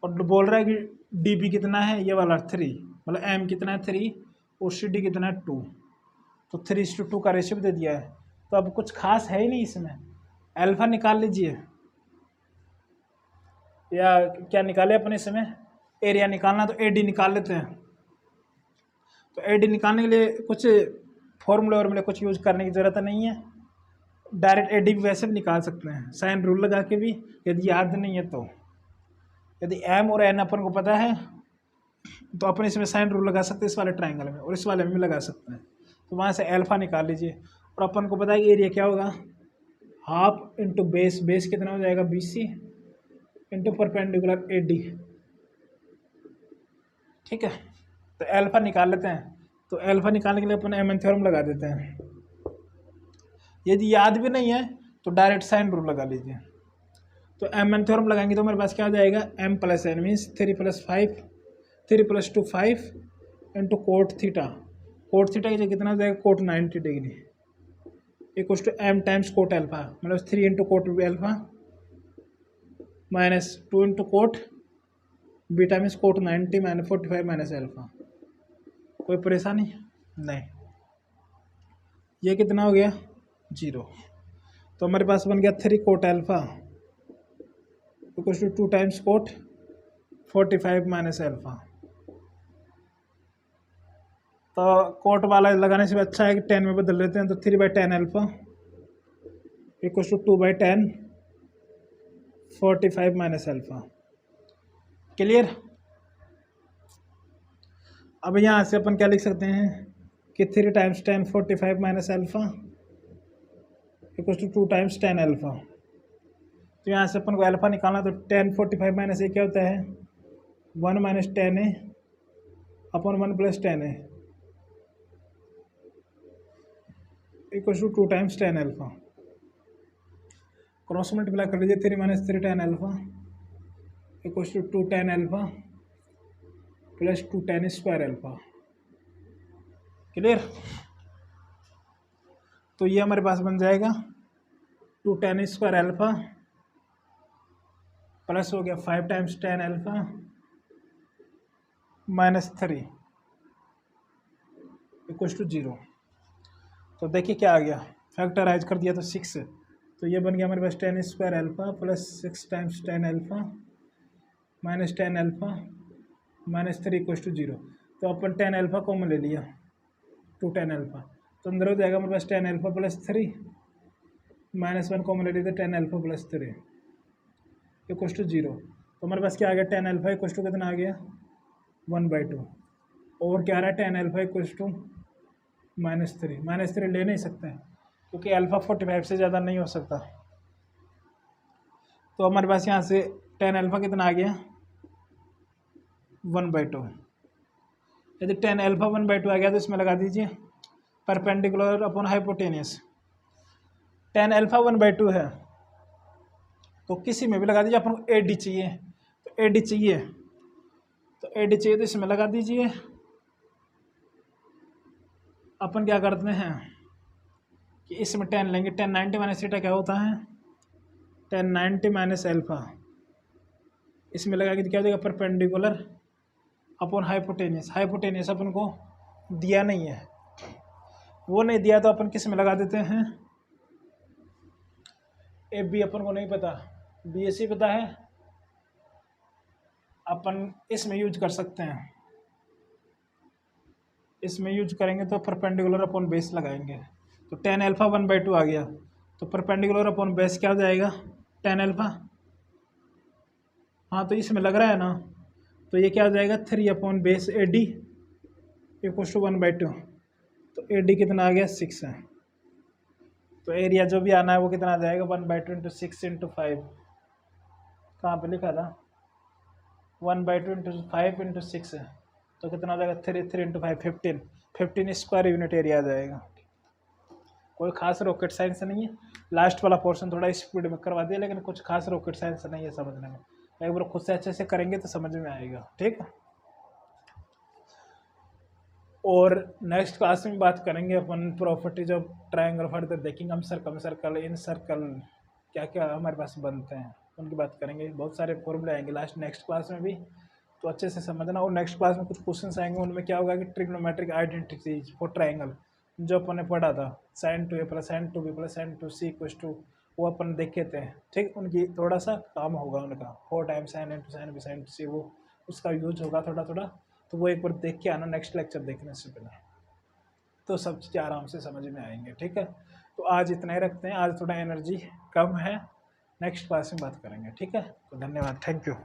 Speaker 1: और बोल रहा है कि DB कितना है, ये वाला 3, मतलब M कितना है 3 और CD कितना है 2, तो 3:2 का रेशियो दे दिया है। तो अब कुछ खास है ही नहीं इसमें, अल्फा निकाल लीजिए, या क्या निकाले अपन इसमें, एरिया निकालना तो AD निकाल लेते हैं। तो AD निकालने के लिए कुछ फॉर्मूले और कुछ यूज करने की ज़रूरत नहीं है, डायरेक्ट AD भी वैसे भी निकाल सकते हैं साइन रूल लगा के भी, यदि याद नहीं है तो। यदि M और N अपन को पता है तो अपन इसमें साइन रूल लगा सकते हैं, इस वाले ट्राइंगल में और इस वाले में भी लगा सकते हैं। तो वहाँ से अल्फा निकाल लीजिए, और अपन को पता है कि एरिया क्या होगा, हाफ इंटू बेस कितना हो जाएगा BC इंटू परपेंडिकुलर AD। ठीक है, तो अल्फा निकाल लेते हैं। तो अल्फा निकालने के लिए अपन MN थ्योरम लगा देते हैं। यदि याद भी नहीं है तो डायरेक्ट साइन रूल लगा लीजिए। तो MN थ्योरम लगाएंगे तो हमारे पास क्या आ जाएगा, M plus N means 3 + 2 5 into cot theta. Cot theta की जगह कितना हो जाएगा cot 90 degree equals to M times cot alpha, मतलब 3 into cot alpha minus 2 into cot beta means cot 90 minus 45 minus alpha. कोई परेशानी नहीं, ये कितना हो गया 0। तो हमारे पास बन गया 3 cot alpha equals to 2 times cot 45 minus alpha. तो कोट वाला लगाने से अच्छा है कि 10 में बदल लेते हैं, तो 3/10 alpha equals to 2/10 45 minus alpha. Clear, अब यहाँ से अपन क्या लिख सकते हैं कि 3 times 10 45 minus alpha equals to 2 times 10 alpha. तो यहाँ से अपन को अल्फा निकालना, तो 10 45 माइनस ए क्या होता है 1 minus 10A upon 1 plus 10A equals to 2 times 10 alpha. Cross multiply कर लीजिए, 3 minus 3 10 alpha equals to 2 10 alpha plus 2 10 square alpha. Clear, तो ये हमारे पास बन जाएगा 2 10 स्क्वायर अल्फा प्लस हो गया 5 times 10 alpha minus 3 equals to 0। तो देखिए क्या आ गया, फैक्टराइज कर दिया तो 6, तो ये बन गया हमारे पास 10 square alpha plus 6 times 10 alpha minus 10 alpha minus 3 equals to 0। तो अपन 10 अल्फा कॉमन ले लिया, 2 10 अल्फा, तो अंदर हो जाएगा हमारे पास 10 अल्फा प्लस 3 माइनस 1 कॉमन ले लेते 10 अल्फा प्लस 3 इक्वल्स टू 0। तो हमारे पास क्या आ गया 10 अल्फा इक्वल्स टू कितना आ गया 1/2। और क्या आ रहा है टेन अल्फा इक्वल्स टू -3। -3 ले नहीं सकते हैं क्योंकि अल्फा 45 से ज़्यादा नहीं हो सकता। तो हमारे पास यहाँ से टेन अल्फा कितना आ गया 1/2। यदि टेन अल्फा 1/2 आ गया तो इसमें लगा दीजिए perpendicular upon hypotenuse. Tan alpha 1/2 है तो किसी में भी लगा दीजिए। अपन को AD चाहिए तो AD चाहिए तो इसमें लगा दीजिए। अपन क्या करते हैं कि इसमें 10 लेंगे। 1090 माइनस थीटा क्या होता है 1090 माइनस अल्फा। इसमें लगा के क्या हो जाएगा परपेंडिकुलर अपॉन हाइपोटेनियस। हाइपोटेनियस अपन को दिया नहीं है, वो नहीं दिया तो अपन किस में लगा देते हैं AB अपन को नहीं पता, BAC पता है, अपन इसमें यूज कर सकते हैं। इसमें यूज करेंगे तो परपेंडिकुलर अपॉन बेस लगाएंगे तो टेन अल्फा 1/2 आ गया तो परपेंडिकुलर अपॉन बेस क्या हो जाएगा टेन अल्फा। हाँ तो इसमें लग रहा है ना, तो ये क्या हो जाएगा 3 upon base AD equals to 1/2। तो AD कितना आ गया 6 है। तो एरिया जो भी आना है वो कितना आ जाएगा 1/2 इंटू 6 इंटू 5। कहाँ पे लिखा था 1/2 इंटू 5 इंटू 6 है तो कितना आ जाएगा 3 इंटू 5 15 स्क्वायर यूनिट एरिया आ जाएगा। कोई खास रॉकेट साइंस नहीं है। लास्ट वाला पोर्शन थोड़ा स्पीड में करवा दिया लेकिन कुछ खास रॉकेट साइंस नहीं है समझने में। एक बार खुद से अच्छे से करेंगे तो समझ में आएगा। ठीक है, और नेक्स्ट क्लास में बात करेंगे अपन प्रॉपर्टीज ऑफ ट्रायंगल। फर्दर देखेंगे हम सर्कल इन सर्कल क्या क्या हमारे पास बनते हैं उनकी बात करेंगे। बहुत सारे फॉर्मूले आएंगे नेक्स्ट क्लास में भी, तो अच्छे से समझना। और नेक्स्ट क्लास में कुछ क्वेश्चंस आएंगे, उनमें क्या होगा कि ट्रिग्नोमेट्रिक आइडेंटिटीज फॉर ट्रायंगल जो अपन ने पढ़ा था sin 2a + sin 2b + sin 2c = वो अपन देखे थे। ठीक, उनकी थोड़ा सा काम होगा उनका 4 times sin a * sin b sin 2c, वो उसका यूज होगा थोड़ा थोड़ा। तो वो एक बार देख के आना नेक्स्ट लेक्चर देखने से पहले, तो सब चीज़ें आराम से समझ में आएंगे। ठीक है, तो आज इतना ही रखते हैं। आज थोड़ा एनर्जी कम है, नेक्स्ट क्लास में बात करेंगे। ठीक है, तो धन्यवाद, थैंक यू।